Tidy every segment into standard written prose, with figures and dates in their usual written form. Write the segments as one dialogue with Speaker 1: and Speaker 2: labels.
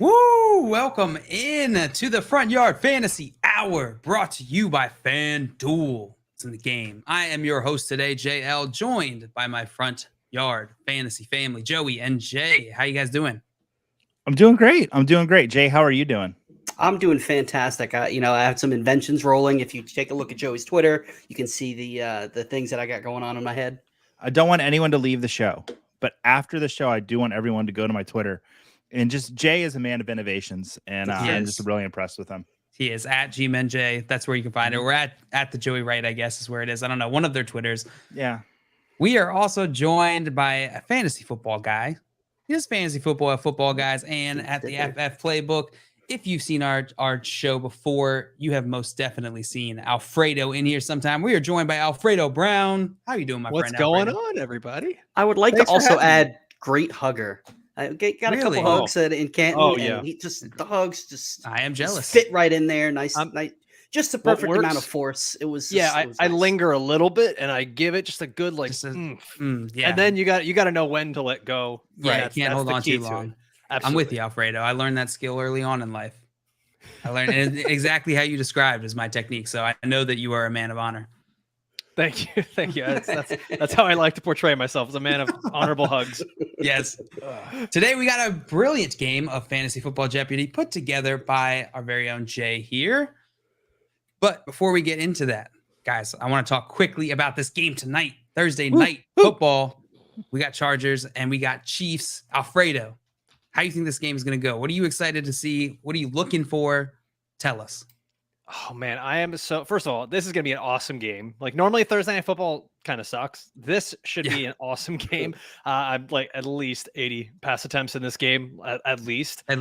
Speaker 1: Woo! Welcome in to the Front Yard Fantasy Hour, brought to you by FanDuel. It's in the game. I am your host today, JL, joined by my Front Yard Fantasy family, Joey and Jay. How you guys doing?
Speaker 2: I'm doing great. Jay, how are you doing?
Speaker 3: I'm doing fantastic. I have some inventions rolling. If you take a look at Joey's Twitter, you can see the things that I got going on in my head.
Speaker 2: I don't want anyone to leave the show, but after the show, I do want everyone to go to my Twitter. And just Jay is a man of innovations, and I'm just really impressed with him.
Speaker 1: He is at GMenJ. That's where you can find it. We're at the Joey Wright, I guess is where it is. I don't know. One of their Twitters.
Speaker 2: Yeah.
Speaker 1: We are also joined by a fantasy football guy. He does fantasy football at Football Guys and at the FF Playbook. If you've seen our show before, you have most definitely seen Alfredo in here sometime. We are joined by Alfredo Brown. How you doing, my friend?
Speaker 4: What's going on, everybody?
Speaker 3: I would like to also add great hugger. I got a couple hugs in Canton.
Speaker 4: Oh, yeah.
Speaker 3: And the hugs just
Speaker 1: I am jealous.
Speaker 3: fit right in there. Nice. Just the perfect amount of force. It was.
Speaker 4: I linger a little bit and I give it just a good
Speaker 1: yeah.
Speaker 4: And then you got to know when to let go.
Speaker 1: Yeah, you can't hold on too long. I'm with you, Alfredo. I learned that skill early on in life. I learned exactly how you described is my technique. So I know that you are a man of honor.
Speaker 4: Thank you. That's how I like to portray myself, as a man of honorable hugs.
Speaker 1: Yes. Today we got a brilliant game of Fantasy Football Jeopardy put together by our very own Jay here. But before we get into that, guys, I want to talk quickly about this game tonight, Thursday night football. We got Chargers and we got Chiefs. Alfredo, how do you think this game is going to go? What are you excited to see? What are you looking for? Tell us.
Speaker 4: Oh man, first of all, this is going to be an awesome game. Like normally Thursday night football kind of sucks. This should be an awesome game. I'm like at least 80 pass attempts in this game, at least.
Speaker 1: I'm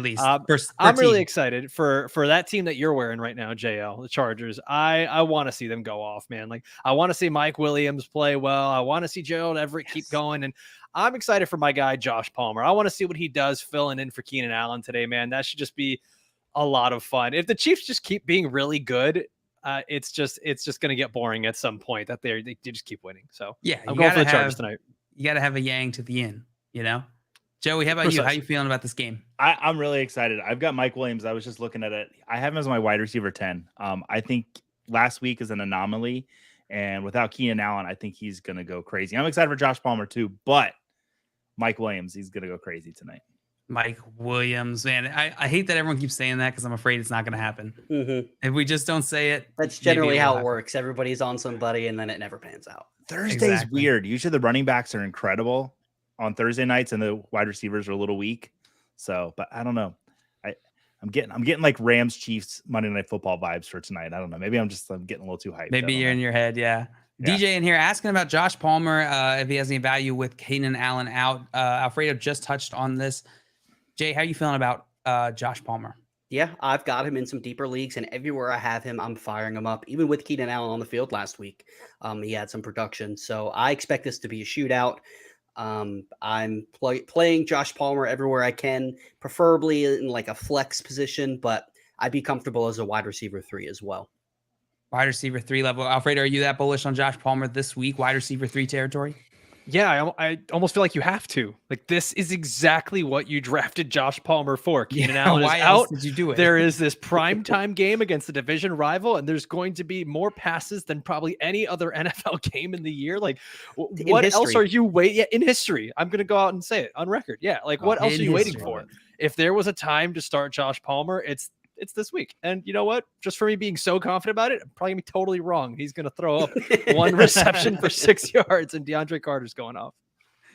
Speaker 4: really excited for that team that you're wearing right now, JL, the Chargers. I want to see them go off, man. Like I want to see Mike Williams play well. I want to see Gerald Everett keep going, and I'm excited for my guy Josh Palmer. I want to see what he does filling in for Keenan Allen today, man. That should just be a lot of fun. If the Chiefs just keep being really good, it's just going to get boring at some point. That they just keep winning. So
Speaker 1: yeah,
Speaker 4: I'm going for the Chargers tonight.
Speaker 1: You got to have a yang to the yin, you know. Joey, how about you? How you feeling about this game?
Speaker 2: I'm really excited. I've got Mike Williams. I was just looking at it. I have him as my wide receiver 10. I think last week is an anomaly, and without Keenan Allen, I think he's going to go crazy. I'm excited for Josh Palmer too, but Mike Williams, he's going to go crazy tonight.
Speaker 1: Mike Williams, man, I hate that everyone keeps saying that because I'm afraid it's not going to happen.
Speaker 3: Mm-hmm.
Speaker 1: If we just don't say it,
Speaker 3: that's generally how it works. Everybody's on somebody, and then it never pans out.
Speaker 2: Thursday's weird. Usually the running backs are incredible on Thursday nights, and the wide receivers are a little weak. So, but I don't know. I'm getting like Rams Chiefs Monday Night Football vibes for tonight. I don't know. Maybe I'm getting a little too hyped.
Speaker 1: Maybe you're in your head, yeah. DJ in here asking about Josh Palmer, if he has any value with Keenan Allen out. Alfredo just touched on this. Jay, how are you feeling about Josh Palmer?
Speaker 3: Yeah, I've got him in some deeper leagues, and everywhere I have him, I'm firing him up. Even with Keenan Allen on the field last week, he had some production. So I expect this to be a shootout. I'm playing Josh Palmer everywhere I can, preferably in like a flex position, but I'd be comfortable as a wide receiver 3 as well.
Speaker 1: Wide receiver 3 level. Alfredo, are you that bullish on Josh Palmer this week? Wide receiver 3 territory?
Speaker 4: Yeah, I almost feel like you have to. Like, this is exactly what you drafted Josh Palmer for. Keenan Allen is out.
Speaker 1: Did you do it?
Speaker 4: There is this primetime game against the division rival, and there's going to be more passes than probably any other NFL game in the year. Like, what else are you waiting? Yeah, in history. I'm going to go out and say it on record. Yeah, like, what else are you waiting for? If there was a time to start Josh Palmer, it's this week. And you know what? Just for me being so confident about it, I'm probably going to be totally wrong. He's going to throw up one reception for 6 yards, and DeAndre Carter's going off.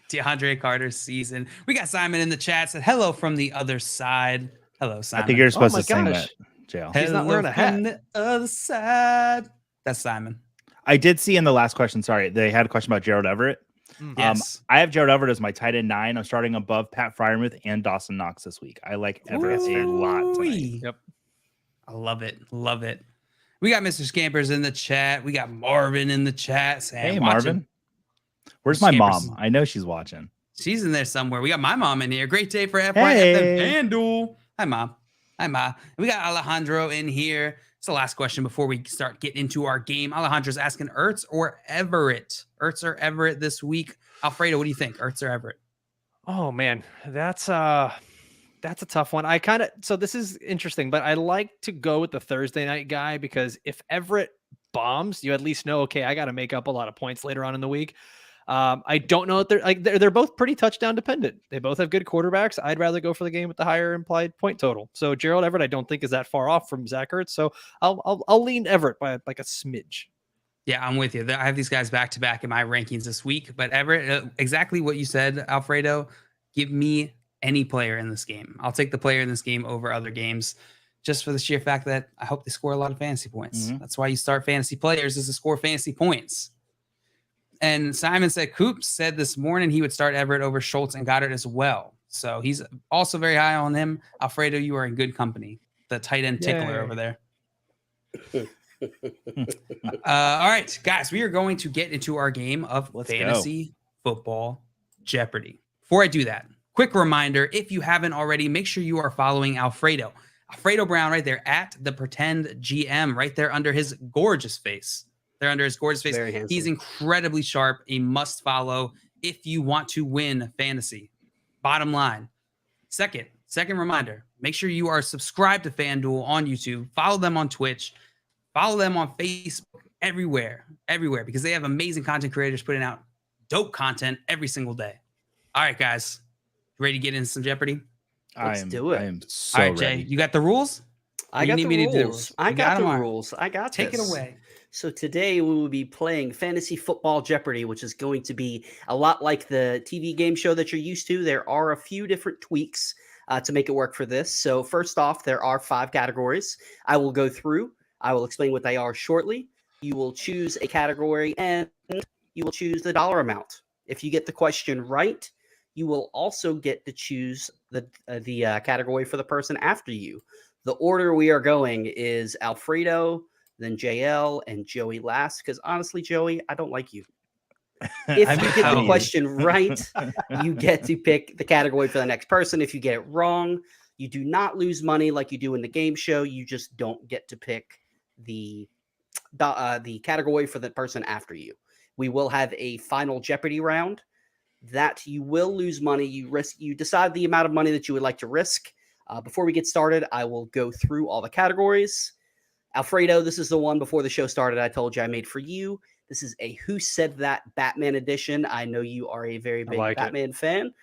Speaker 1: DeAndre Carter's season. We got Simon in the chat. Said hello from the other side. Hello, Simon.
Speaker 2: I think you're supposed to sing that, Jail.
Speaker 4: He's not wearing a hat.
Speaker 1: From the other side. That's Simon.
Speaker 2: I did see in the last question, sorry, they had a question about Gerald Everett.
Speaker 1: Yes.
Speaker 2: I have Gerald Everett as my tight end 9. I'm starting above Pat Freiermuth and Dawson Knox this week. I like Everett a lot tonight.
Speaker 4: Yep.
Speaker 1: I love it. Love it. We got Mr. Scampers in the chat. We got Marvin in the chat. Saying,
Speaker 2: hey, Marvin. Where's my mom? I know she's watching.
Speaker 1: She's in there somewhere. We got my mom in here. Great day for FYF FanDuel. Hi, Mom. Hi, Ma. We got Alejandro in here. It's the last question before we start getting into our game. Alejandro's asking Ertz or Everett. Ertz or Everett this week. Alfredo, what do you think? Ertz or Everett?
Speaker 4: Oh, man. That's That's a tough one. So this is interesting, but I like to go with the Thursday night guy because if Everett bombs, you at least know, okay, I got to make up a lot of points later on in the week. I don't know if they're both pretty touchdown dependent. They both have good quarterbacks. I'd rather go for the game with the higher implied point total. So Gerald Everett, I don't think is that far off from Zach Ertz. So I'll lean Everett by like a smidge.
Speaker 1: Yeah, I'm with you. I have these guys back to back in my rankings this week, but Everett, exactly what you said, Alfredo. Give me any player in this game. I'll take the player in this game over other games, just for the sheer fact that I hope they score a lot of fantasy points.
Speaker 2: Mm-hmm.
Speaker 1: That's why you start fantasy players, is to score fantasy points. And Simon said Coops said this morning he would start Everett over Schultz and Goddard as well. So he's also very high on him. Alfredo, you are in good company. The tight end tickler over there. All right, guys, we are going to get into our game of Fantasy Football Jeopardy. Before I do that, quick reminder, if you haven't already, make sure you are following Alfredo Brown right there at the Pretend GM, right there under his gorgeous face. They're under his gorgeous face.
Speaker 3: Very handsome.
Speaker 1: He's incredibly sharp. A must follow if you want to win fantasy. Bottom line. Second reminder, make sure you are subscribed to FanDuel on YouTube. Follow them on Twitch. Follow them on Facebook. Everywhere, because they have amazing content creators putting out dope content every single day. All right, guys. Ready to get into some Jeopardy?
Speaker 3: Let's do it.
Speaker 2: I am so
Speaker 1: All right, Jay,
Speaker 2: ready.
Speaker 1: you got the rules?
Speaker 3: I got the rules. I got the rules. I got
Speaker 1: Take it
Speaker 3: this.
Speaker 1: away.
Speaker 3: So today we will be playing Fantasy Football Jeopardy, which is going to be a lot like the TV game show that you're used to. There are a few different tweaks to make it work for this. So first off, there are 5 categories. I will go through. I will explain what they are shortly. You will choose a category and you will choose the dollar amount. If you get the question right, you will also get to choose the category for the person after you. The order we are going is Alfredo, then JL, and Joey last. Because honestly, Joey, I don't like you. If you get the question right, you get to pick the category for the next person. If you get it wrong, you do not lose money like you do in the game show. You just don't get to pick the category for the person after you. We will have a final Jeopardy round that you will lose money. You decide the amount of money that you would like to risk. Before we get started, I will go through all the categories. Alfredo, this is the one before the show started I told you I made for you. This is a Who Said That Batman edition. I know you are a very big Batman fan.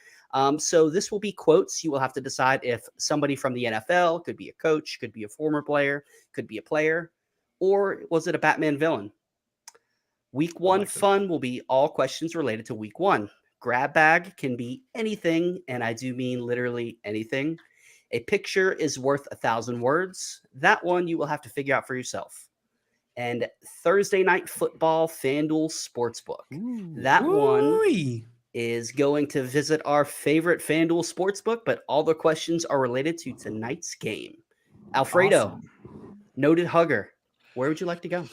Speaker 3: So this will be quotes. You will have to decide if somebody from the NFL, could be a coach, could be a former player, could be a player, or was it a Batman villain? Week 1 fun will be all questions related to week 1. Grab bag can be anything, and I do mean literally anything. A picture is worth 1,000 words. That one you will have to figure out for yourself. And Thursday Night Football FanDuel Sportsbook. That one is going to visit our favorite FanDuel Sportsbook, but all the questions are related to tonight's game. Alfredo, noted hugger, where would you like to go?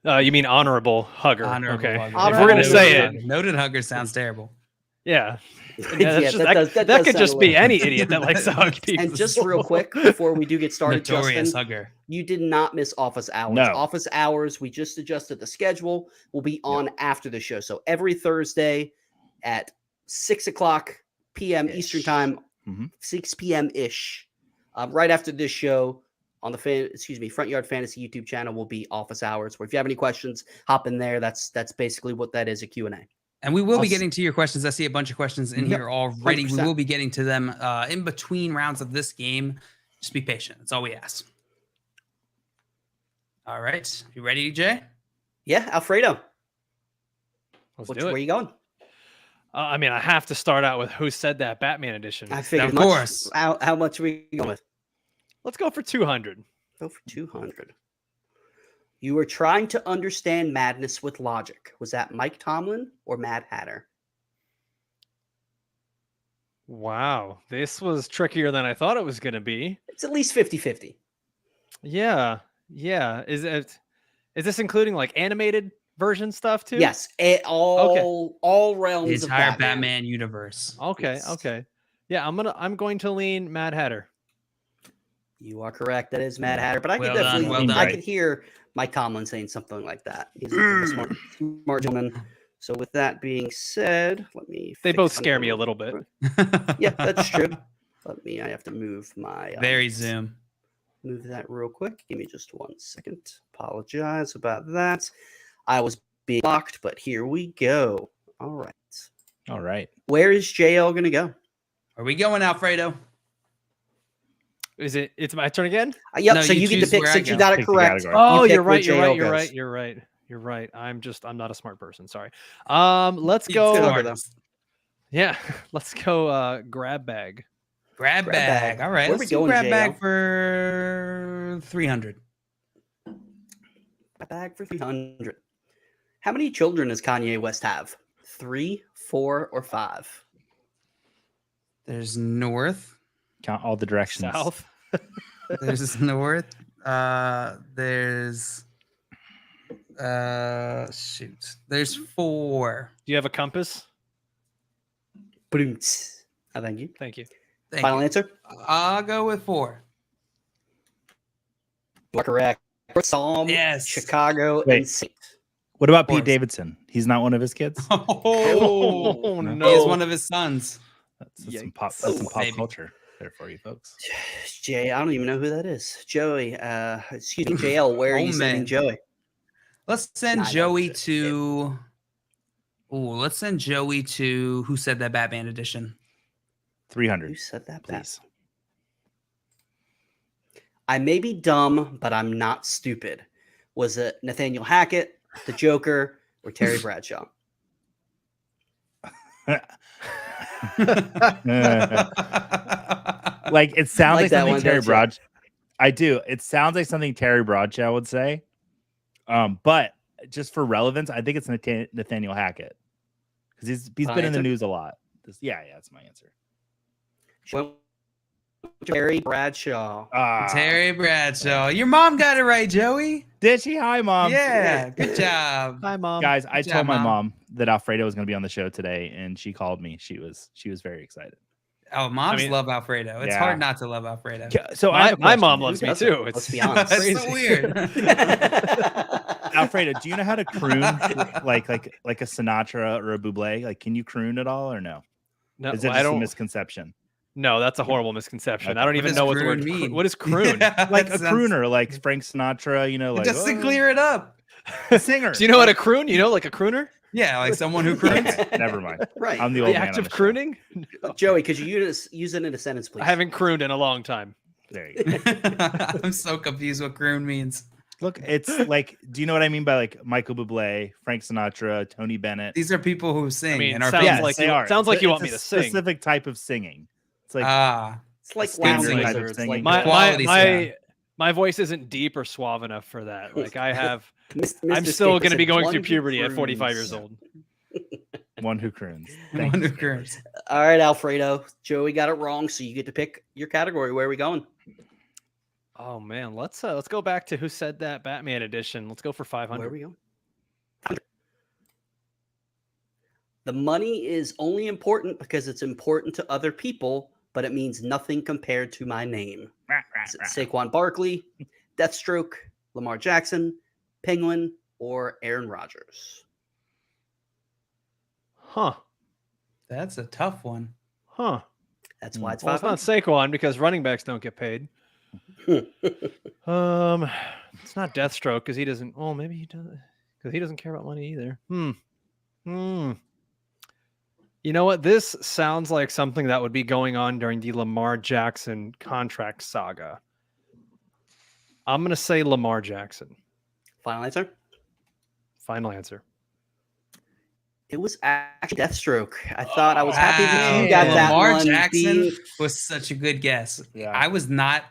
Speaker 4: You mean honorable hugger?
Speaker 1: Hugger.
Speaker 4: If we're gonna say it,
Speaker 1: noted hugger sounds terrible.
Speaker 4: Yeah. That could just be any idiot that likes to hug people.
Speaker 3: And just real quick, before we do get started,
Speaker 1: Notorious
Speaker 3: Justin,
Speaker 1: hugger.
Speaker 3: You did not miss office hours.
Speaker 2: No.
Speaker 3: Office hours, we just adjusted the schedule, will be on after the show. So every Thursday at 6 o'clock p.m. Eastern time, 6 p.m.-ish, right after this show on the Front Yard Fantasy YouTube channel will be office hours. Where if you have any questions, hop in there. That's basically what that is, a Q&A.
Speaker 1: And we will be getting to your questions. I see a bunch of questions in here already.
Speaker 3: 100%.
Speaker 1: We will be getting to them in between rounds of this game. Just be patient. That's all we ask. All right. You ready, Jay?
Speaker 3: Yeah, Alfredo.
Speaker 4: Let's do it.
Speaker 3: Where are you going?
Speaker 4: I mean, I have to start out with Who Said That Batman edition.
Speaker 3: I figured,
Speaker 1: of course.
Speaker 3: How much are we going with?
Speaker 4: Let's go for 200.
Speaker 3: Go for 200. You were trying to understand madness with logic. Was that Mike Tomlin or Mad Hatter?
Speaker 4: Wow. This was trickier than I thought it was going to be.
Speaker 3: It's at least 50-50.
Speaker 4: Yeah. Yeah. Is this including like animated version stuff too?
Speaker 3: Yes. All realms
Speaker 1: The
Speaker 3: of
Speaker 1: entire
Speaker 3: Batman.
Speaker 1: Batman universe.
Speaker 4: Okay.
Speaker 3: Yes.
Speaker 4: Okay. Yeah, I'm going to lean Mad Hatter.
Speaker 3: You are correct. That is Mad Hatter. But I
Speaker 1: Well
Speaker 3: could
Speaker 1: done,
Speaker 3: definitely,
Speaker 1: well
Speaker 3: I
Speaker 1: done.
Speaker 3: could hear Mike Tomlin saying something like that. He's a smart gentleman. So with that being said, let me.
Speaker 4: They
Speaker 3: fix
Speaker 4: both
Speaker 3: something
Speaker 4: scare me a
Speaker 3: real
Speaker 4: little bit.
Speaker 3: quick. Yeah, that's true. I have to move my
Speaker 1: Very Zoom.
Speaker 3: move that real quick. Give me just 1 second. Apologize about that. I was being blocked, but here we go. All right. Where is JL going to go?
Speaker 1: Are we going, Alfredo?
Speaker 4: It's my turn again?
Speaker 3: Yep.
Speaker 1: No,
Speaker 3: so
Speaker 1: you
Speaker 3: you get to
Speaker 1: choose
Speaker 3: pick
Speaker 1: where I
Speaker 3: since you
Speaker 1: go.
Speaker 3: got it
Speaker 2: Pick the
Speaker 3: correct.
Speaker 2: category.
Speaker 4: Oh,
Speaker 3: You
Speaker 4: you're
Speaker 3: pick where
Speaker 4: right. You're
Speaker 3: JL
Speaker 4: right. You're
Speaker 3: goes.
Speaker 4: right. You're right. You're right. I'm not a smart person. Sorry. Let's go.
Speaker 1: Smartest.
Speaker 4: Yeah. Let's go
Speaker 1: Grab
Speaker 4: grab bag.
Speaker 1: bag.
Speaker 3: Grab bag.
Speaker 1: All right.
Speaker 3: Where
Speaker 1: Let's
Speaker 3: we
Speaker 1: do
Speaker 3: going,
Speaker 1: grab
Speaker 3: JL?
Speaker 1: bag for 300.
Speaker 3: Grab bag for 300. How many children does Kanye West have? 3, 4, or 5?
Speaker 1: There's north.
Speaker 2: Count all the directions.
Speaker 4: South.
Speaker 1: There's north. There's shoot. There's 4.
Speaker 4: Do you have a compass?
Speaker 3: Boom. Thank you.
Speaker 4: Thank you.
Speaker 1: Thank
Speaker 3: Final
Speaker 1: you.
Speaker 3: answer?
Speaker 1: I'll go with 4.
Speaker 3: You are correct. Psalm,
Speaker 1: Yes.
Speaker 3: Chicago,
Speaker 2: Wait.
Speaker 3: and Saint.
Speaker 2: What about
Speaker 1: Fourth.
Speaker 2: Pete Davidson? He's not one of his kids.
Speaker 1: Oh,
Speaker 4: no.
Speaker 1: He's one of his sons.
Speaker 2: That's some
Speaker 3: Yikes.
Speaker 2: pop
Speaker 1: Maybe.
Speaker 2: culture there for you folks.
Speaker 3: Jay, I don't even know who that is. Joey, excuse me, JL, where are
Speaker 1: Oh,
Speaker 3: you sending
Speaker 1: man.
Speaker 3: Joey?
Speaker 1: Let's send
Speaker 3: Nah, I know
Speaker 1: Joey
Speaker 3: it's
Speaker 1: to. Oh, let's send Joey to Who Said That Batman edition.
Speaker 2: 300,
Speaker 3: Who said that?
Speaker 2: please.
Speaker 3: I may be dumb, but I'm not stupid. Was it Nathaniel Hackett, the Joker, or Terry Bradshaw?
Speaker 2: Like it sounds
Speaker 3: Like
Speaker 2: like
Speaker 3: that
Speaker 2: something
Speaker 3: one,
Speaker 2: Terry
Speaker 3: don't you?
Speaker 2: Bradshaw. I do. It sounds like something Terry Bradshaw would say. But just for relevance, I think it's Nathaniel Hackett because he's been in the
Speaker 3: Answer?
Speaker 2: news a lot. Yeah, that's my answer.
Speaker 3: Well, Terry Bradshaw.
Speaker 1: Terry Bradshaw. Your mom got it right, Joey.
Speaker 2: Did she? Hi, mom.
Speaker 1: Yeah, good job.
Speaker 4: Hi, Mom.
Speaker 2: Guys, I
Speaker 1: Good
Speaker 2: told
Speaker 1: job,
Speaker 2: my
Speaker 1: Mom.
Speaker 2: mom that Alfredo was going to be on the show today, and she called me. She was very excited.
Speaker 1: Oh, moms
Speaker 4: I mean,
Speaker 1: love Alfredo. It's
Speaker 2: yeah.
Speaker 1: hard not to love Alfredo.
Speaker 2: So I have
Speaker 4: My
Speaker 2: a
Speaker 4: mom
Speaker 2: question.
Speaker 4: loves me
Speaker 3: doesn't?
Speaker 4: too.
Speaker 3: Let's
Speaker 4: It's
Speaker 3: be honest.
Speaker 1: That's
Speaker 4: crazy.
Speaker 1: so weird.
Speaker 2: Alfredo, do you know how to croon like a Sinatra or a Bublé? Like, can you croon at all or no?
Speaker 4: No,
Speaker 2: Is it
Speaker 4: I
Speaker 2: just a
Speaker 4: don't.
Speaker 2: misconception?
Speaker 4: No, that's a horrible misconception.
Speaker 2: Okay.
Speaker 4: I don't
Speaker 1: What
Speaker 4: even
Speaker 1: does
Speaker 4: know what the
Speaker 1: croon
Speaker 4: word.
Speaker 1: mean?
Speaker 4: What is croon?
Speaker 2: Like
Speaker 1: That
Speaker 2: a
Speaker 1: sounds-
Speaker 2: crooner, like Frank Sinatra, you know, like
Speaker 1: Just to
Speaker 2: "Oh,
Speaker 1: clear it up.
Speaker 2: a singer.
Speaker 4: Do you know what a croon? You know, like a crooner?
Speaker 1: Yeah, like someone who croons.
Speaker 2: Never mind.
Speaker 3: Right.
Speaker 2: I'm the old
Speaker 4: The
Speaker 2: man
Speaker 4: act
Speaker 2: on
Speaker 4: of
Speaker 2: the show.
Speaker 4: crooning? No.
Speaker 3: Joey, could you use it in a sentence, please?
Speaker 4: I haven't crooned in a long time.
Speaker 2: There you go.
Speaker 1: I'm so confused what croon means.
Speaker 2: Look, it's like, do you know what I mean by like Michael Bublé, Frank Sinatra, Tony Bennett?
Speaker 1: These are people who sing
Speaker 4: I mean,
Speaker 1: and are
Speaker 4: sounds
Speaker 1: famous.
Speaker 4: like
Speaker 2: they
Speaker 4: you-
Speaker 2: are.
Speaker 4: sounds like you want
Speaker 2: It's
Speaker 4: me
Speaker 2: a
Speaker 4: to sing.
Speaker 2: specific type of singing. It's like
Speaker 3: It's like
Speaker 2: standard
Speaker 3: lounge
Speaker 2: type of
Speaker 3: lizards.
Speaker 2: singing.
Speaker 3: Like
Speaker 1: Quality
Speaker 4: my voice isn't deep or suave enough for that. Like I have,
Speaker 3: Mr.
Speaker 4: I'm still
Speaker 3: Skip
Speaker 4: going to be
Speaker 3: said,
Speaker 4: going
Speaker 3: "One
Speaker 4: through
Speaker 3: who
Speaker 4: puberty at 45
Speaker 3: croons."
Speaker 4: years old.
Speaker 2: one who croons. Thank
Speaker 1: One
Speaker 2: you,
Speaker 1: who croons.
Speaker 3: All right, Alfredo. Joey got it wrong, so you get to pick your category. Where are we going?
Speaker 4: Oh man, let's go back to Who Said That Batman edition. Let's go for
Speaker 3: Where are
Speaker 4: 500.
Speaker 3: we going? The money is only important because it's important to other people, but it means nothing compared to my name. Is it Saquon Barkley, Deathstroke, Lamar Jackson, Penguin, or Aaron Rodgers?
Speaker 4: Huh?
Speaker 1: That's a tough one.
Speaker 4: Huh?
Speaker 3: That's why it's
Speaker 4: Well, it's
Speaker 3: 500.
Speaker 4: not Saquon because running backs don't get paid. It's not Deathstroke because he doesn't. Oh, maybe he does because he doesn't care about money either. You know what? This sounds like something that would be going on during the Lamar Jackson contract saga. I'm gonna say Lamar Jackson.
Speaker 3: Final answer?
Speaker 4: Final answer.
Speaker 3: It was actually Deathstroke. I thought I was happy that
Speaker 1: Wow.
Speaker 3: you got that
Speaker 1: Lamar
Speaker 3: one.
Speaker 1: Jackson was such a good guess.
Speaker 2: Yeah.
Speaker 1: I was not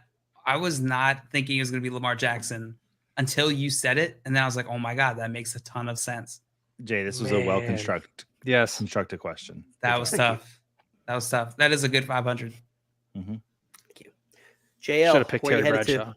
Speaker 1: thinking it was going to be Lamar Jackson until you said it, and then I was like, "Oh my god, that makes a ton of sense."
Speaker 2: Jay, this was a well
Speaker 4: Man.
Speaker 2: constructed
Speaker 4: Yes.
Speaker 2: question.
Speaker 1: That was
Speaker 3: Thank you.
Speaker 1: tough. That was tough. That is a good 500.
Speaker 3: JL,
Speaker 4: Should have picked
Speaker 3: where you
Speaker 4: Terry
Speaker 3: headed
Speaker 4: Bradshaw.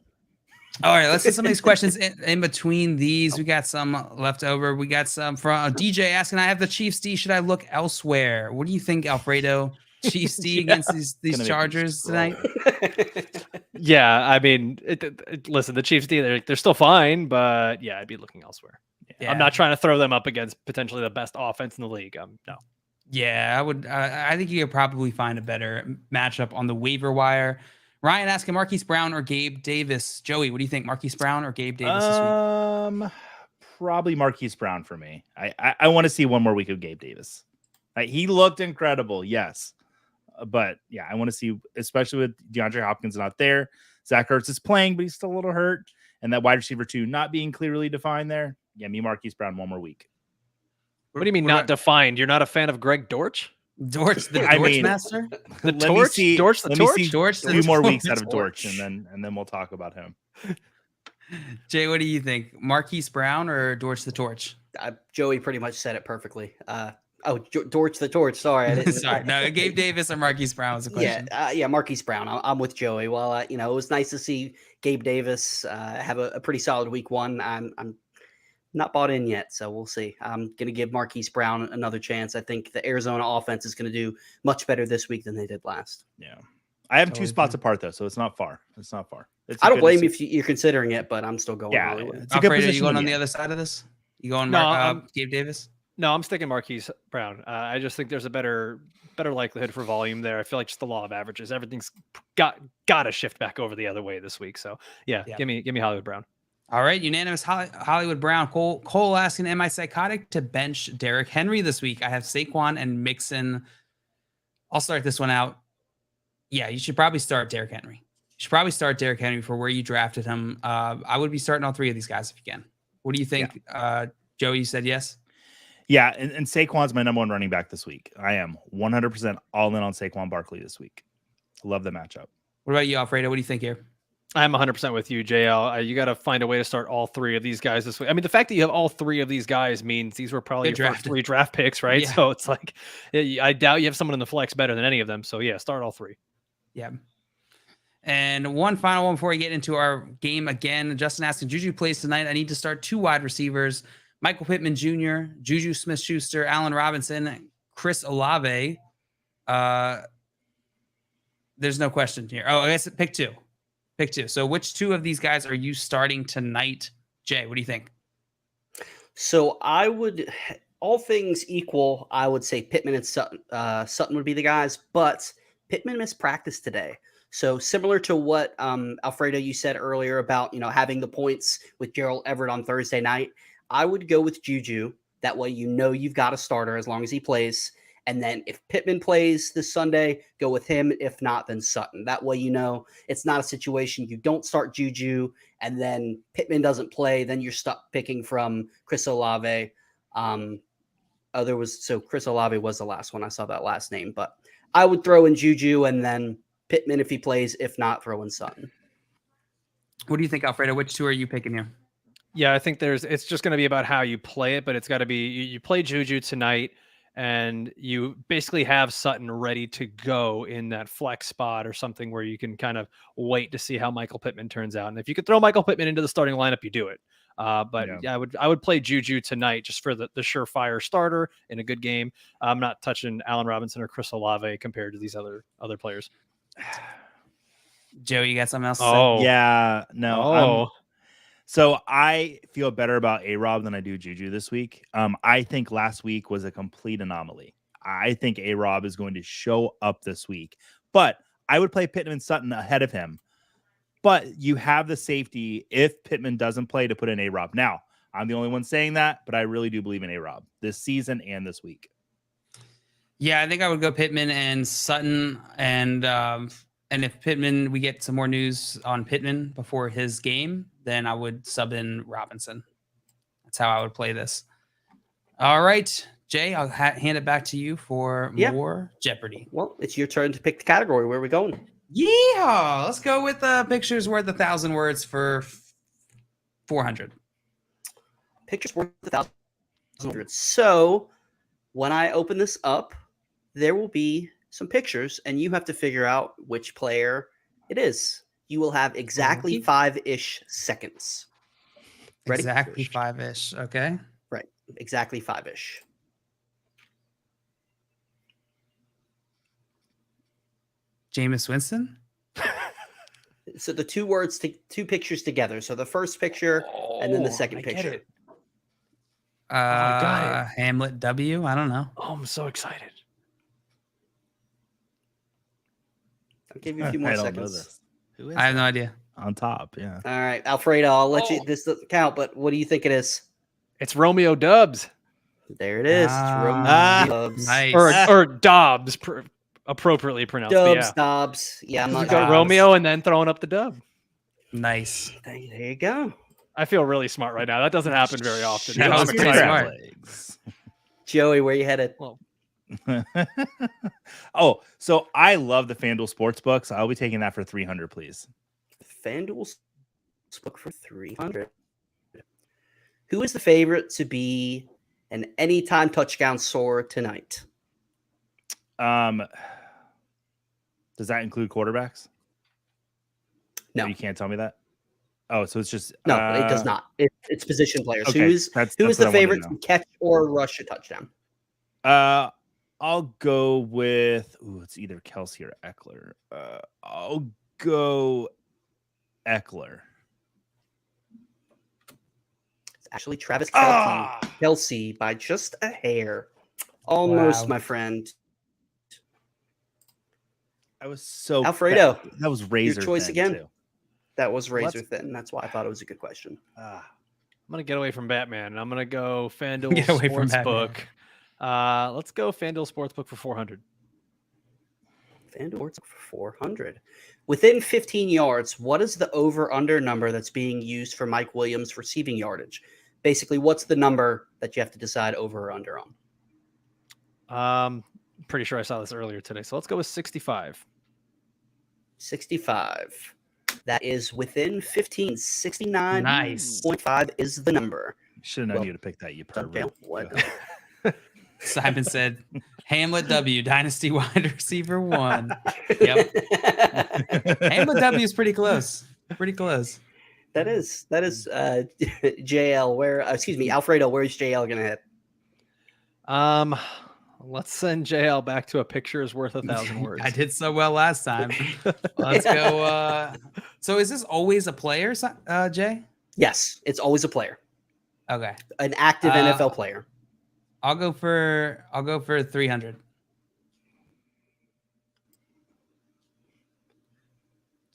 Speaker 1: All right, let's get some of these questions in between these. We got some left over. We got some from DJ asking, "I have the Chiefs D. Should I look elsewhere?" What do you think, Alfredo? Chiefs D against these
Speaker 2: Gonna make me
Speaker 1: Chargers tonight?
Speaker 3: to?
Speaker 4: Yeah, I mean, listen, the Chiefs, they're still fine, but yeah, I'd be looking elsewhere.
Speaker 1: Yeah.
Speaker 4: I'm not trying to throw them up against potentially the best offense in the league. No.
Speaker 1: Yeah, I would. I think you could probably find a better matchup on the waiver wire. Ryan asking Marquise Brown or Gabe Davis. Joey, what do you think? Marquise Brown or Gabe Davis this week?
Speaker 2: Probably Marquise Brown for me. I want to see one more week of Gabe Davis. He looked incredible, yes. But yeah, I want to see, especially with DeAndre Hopkins not there. Zach Ertz is playing, but he's still a little hurt. And that wide receiver 2 not being clearly defined there. Yeah, me Marquise Brown one more week.
Speaker 4: What do you mean not defined? You're not a fan of Greg Dortch?
Speaker 1: Dortch, the Dortch master?
Speaker 4: The Torch? Dortch the Torch?
Speaker 1: Dortch,
Speaker 2: a few more weeks out of Dortch, and then we'll talk about him.
Speaker 1: Jay, what do you think? Marquise Brown or Dortch the Torch?
Speaker 3: Joey pretty much said it perfectly. Dortch the Torch. Sorry, I didn't.
Speaker 1: Sorry, no, Gabe Davis or Marquise Brown was the question.
Speaker 3: Yeah, Marquise Brown. I'm with Joey. Well, it was nice to see Gabe Davis have a pretty solid week 1. I'm not bought in yet, so we'll see. I'm going to give Marquise Brown another chance. I think the Arizona offense is going to do much better this week than they did last.
Speaker 2: Yeah. I have 2 spots apart, though, so it's not far.
Speaker 3: I don't blame you if you're considering it, but I'm still going.
Speaker 2: Yeah.
Speaker 1: It's a good position. You going on the other side of this? You going Gabe Davis?
Speaker 4: No, I'm sticking Marquise Brown. I just think there's a better likelihood for volume there. I feel like just the law of averages. Everything's got to shift back over the other way this week. So, yeah. Give me Hollywood Brown.
Speaker 1: All right, unanimous Hollywood Brown. Cole asking, am I psychotic to bench Derrick Henry this week? I have Saquon and Mixon. I'll start this one out. Yeah, you should probably start Derrick Henry. You should probably start Derrick Henry for where you drafted him. I would be starting all 3 of these guys if you can. What do you think? Yeah. Joey, you said yes?
Speaker 2: Yeah, and Saquon's my number 1 running back this week. I am 100% all in on Saquon Barkley this week. Love the matchup.
Speaker 1: What about you, Alfredo? What do you think here?
Speaker 4: I'm 100% with you, JL. You got to find a way to start all 3 of these guys this week. I mean, the fact that you have all 3 of these guys means these were probably your first 3 draft picks, right? Yeah. So it's like, I doubt you have someone in the flex better than any of them. So yeah, start all 3.
Speaker 1: Yeah. And one final one before we get into our game again. Justin asking, Juju plays tonight. I need to start 2 wide receivers. Michael Pittman Jr., Juju Smith-Schuster, Allen Robinson, Chris Olave. There's no question here. Oh, I guess pick 2. So which 2 of these guys are you starting tonight? Jay, what do you think?
Speaker 3: So I would, all things equal, I would say Pittman and Sutton. Sutton would be the guys, but Pittman missed practice today. So similar to what Alfredo, you said earlier about, having the points with Gerald Everett on Thursday night, I would go with Juju. That way, you've got a starter as long as he plays. And then if Pittman plays this Sunday, go with him. If not, then Sutton. That way, it's not a situation you don't start Juju and then Pittman doesn't play. Then you're stuck picking from Chris Olave. Chris Olave was the last one. I saw that last name, but I would throw in Juju and then Pittman if he plays. If not, throw in Sutton.
Speaker 1: What do you think, Alfredo? Which 2 are you picking here?
Speaker 4: Yeah, I think it's just going to be about how you play it, but it's got to be you play Juju tonight and you basically have Sutton ready to go in that flex spot or something where you can kind of wait to see how Michael Pittman turns out. And if you could throw Michael Pittman into the starting lineup, you do it. I would play Juju tonight just for the surefire starter in a good game. I'm not touching Allen Robinson or Chris Olave compared to these other players.
Speaker 1: Joe, you got something else to
Speaker 2: say? Yeah, no. So I feel better about A-Rob than I do Juju this week. I think last week was a complete anomaly. I think A-Rob is going to show up this week. But I would play Pittman and Sutton ahead of him. But you have the safety if Pittman doesn't play to put in A-Rob. Now, I'm the only one saying that, but I really do believe in A-Rob this season and this week.
Speaker 1: Yeah, I think I would go Pittman and Sutton. And if Pittman, we get some more news on Pittman before his game, then I would sub in Robinson. That's how I would play this. All right, Jay, I'll hand it back to you for more Jeopardy.
Speaker 3: Well, it's your turn to pick the category. Where are we going?
Speaker 1: Yeah, let's go with pictures worth 1,000 words for 400.
Speaker 3: Pictures worth 1,000 words. So when I open this up, there will be some pictures, and you have to figure out which player it is. You will have exactly 5-ish seconds. Ready?
Speaker 1: Exactly 5-ish. Okay.
Speaker 3: Right. Exactly 5-ish.
Speaker 1: Jameis Winston?
Speaker 3: So the 2 pictures together. So the first picture and then the second picture.
Speaker 1: Hamlet W. I don't know.
Speaker 4: Oh, I'm so excited.
Speaker 3: I'll give you a few more
Speaker 2: I don't know
Speaker 3: seconds.
Speaker 2: this. Who is
Speaker 1: I have no idea.
Speaker 2: on top? Yeah.
Speaker 3: All right, Alfredo, I'll let you. This doesn't count, but what do you think it is?
Speaker 4: It's Romeo Dubs
Speaker 3: There it is. It's Romeo Dubs.
Speaker 1: Nice.
Speaker 4: or Dobbs, appropriately pronounced.
Speaker 3: Dubs, Dobbs. Yeah, I'm
Speaker 4: You
Speaker 3: not
Speaker 4: got
Speaker 3: Dobbs.
Speaker 4: Romeo and then throwing up the dub.
Speaker 1: Nice.
Speaker 3: There you go.
Speaker 4: I feel really smart right now. That doesn't happen very often.
Speaker 1: That
Speaker 4: I'm
Speaker 1: was pretty
Speaker 4: excited.
Speaker 1: smart.
Speaker 2: Legs.
Speaker 3: Joey, where you headed?
Speaker 4: Well,
Speaker 2: Oh, so I love the FanDuel Sportsbook, so I'll be taking that for 300, please.
Speaker 3: FanDuel Sportsbook for 300. Who is the favorite to be an anytime touchdown scorer tonight?
Speaker 2: Does that include quarterbacks?
Speaker 3: No.
Speaker 2: You can't tell me that. Oh, so it's just
Speaker 3: No, it does not. It's position players.
Speaker 2: Okay,
Speaker 3: Who is
Speaker 2: that's
Speaker 3: the
Speaker 2: what I wanted
Speaker 3: favorite
Speaker 2: to
Speaker 3: to catch or rush a touchdown?
Speaker 2: I'll go with it's either Kelsey or Eckler. I'll go Eckler.
Speaker 3: It's actually Travis
Speaker 2: Ah!
Speaker 3: Kelsey by just a hair. Almost,
Speaker 1: Wow.
Speaker 3: my friend.
Speaker 2: I was so
Speaker 3: Alfredo,
Speaker 2: that was razor
Speaker 3: choice
Speaker 2: thin,
Speaker 3: again.
Speaker 2: too.
Speaker 3: That was razor
Speaker 2: Let's-
Speaker 3: thin. That's why I thought it was a good question.
Speaker 4: I'm gonna get away from Batman. And I'm gonna go FanDuel
Speaker 1: Get away from
Speaker 4: Sportsbook. Let's go FanDuel Sportsbook for 400.
Speaker 3: FanDuel for 400. Within 15 yards, what is the over-under number that's being used for Mike Williams' receiving yardage? Basically, what's the number that you have to decide over or under on?
Speaker 4: Pretty sure I saw this earlier today. So let's go with 65.
Speaker 3: 65. That is within 15. 69.5
Speaker 1: Nice.
Speaker 3: is the number.
Speaker 2: Should have known
Speaker 3: Well,
Speaker 2: you to pick that. You
Speaker 3: Okay,
Speaker 2: pervert.
Speaker 3: what?
Speaker 1: Simon said, Hamlet W, Dynasty wide receiver 1. Yep. Hamlet W is pretty close. Pretty close.
Speaker 3: That is JL. Where? Excuse me, Alfredo. Where's JL gonna hit?
Speaker 4: Let's send JL back to a picture is worth 1,000 words.
Speaker 1: I did so well last time. Let's go. So is this always a player, Jay?
Speaker 3: Yes, it's always a player,
Speaker 1: Okay.
Speaker 3: an active NFL player.
Speaker 1: I'll go for 300.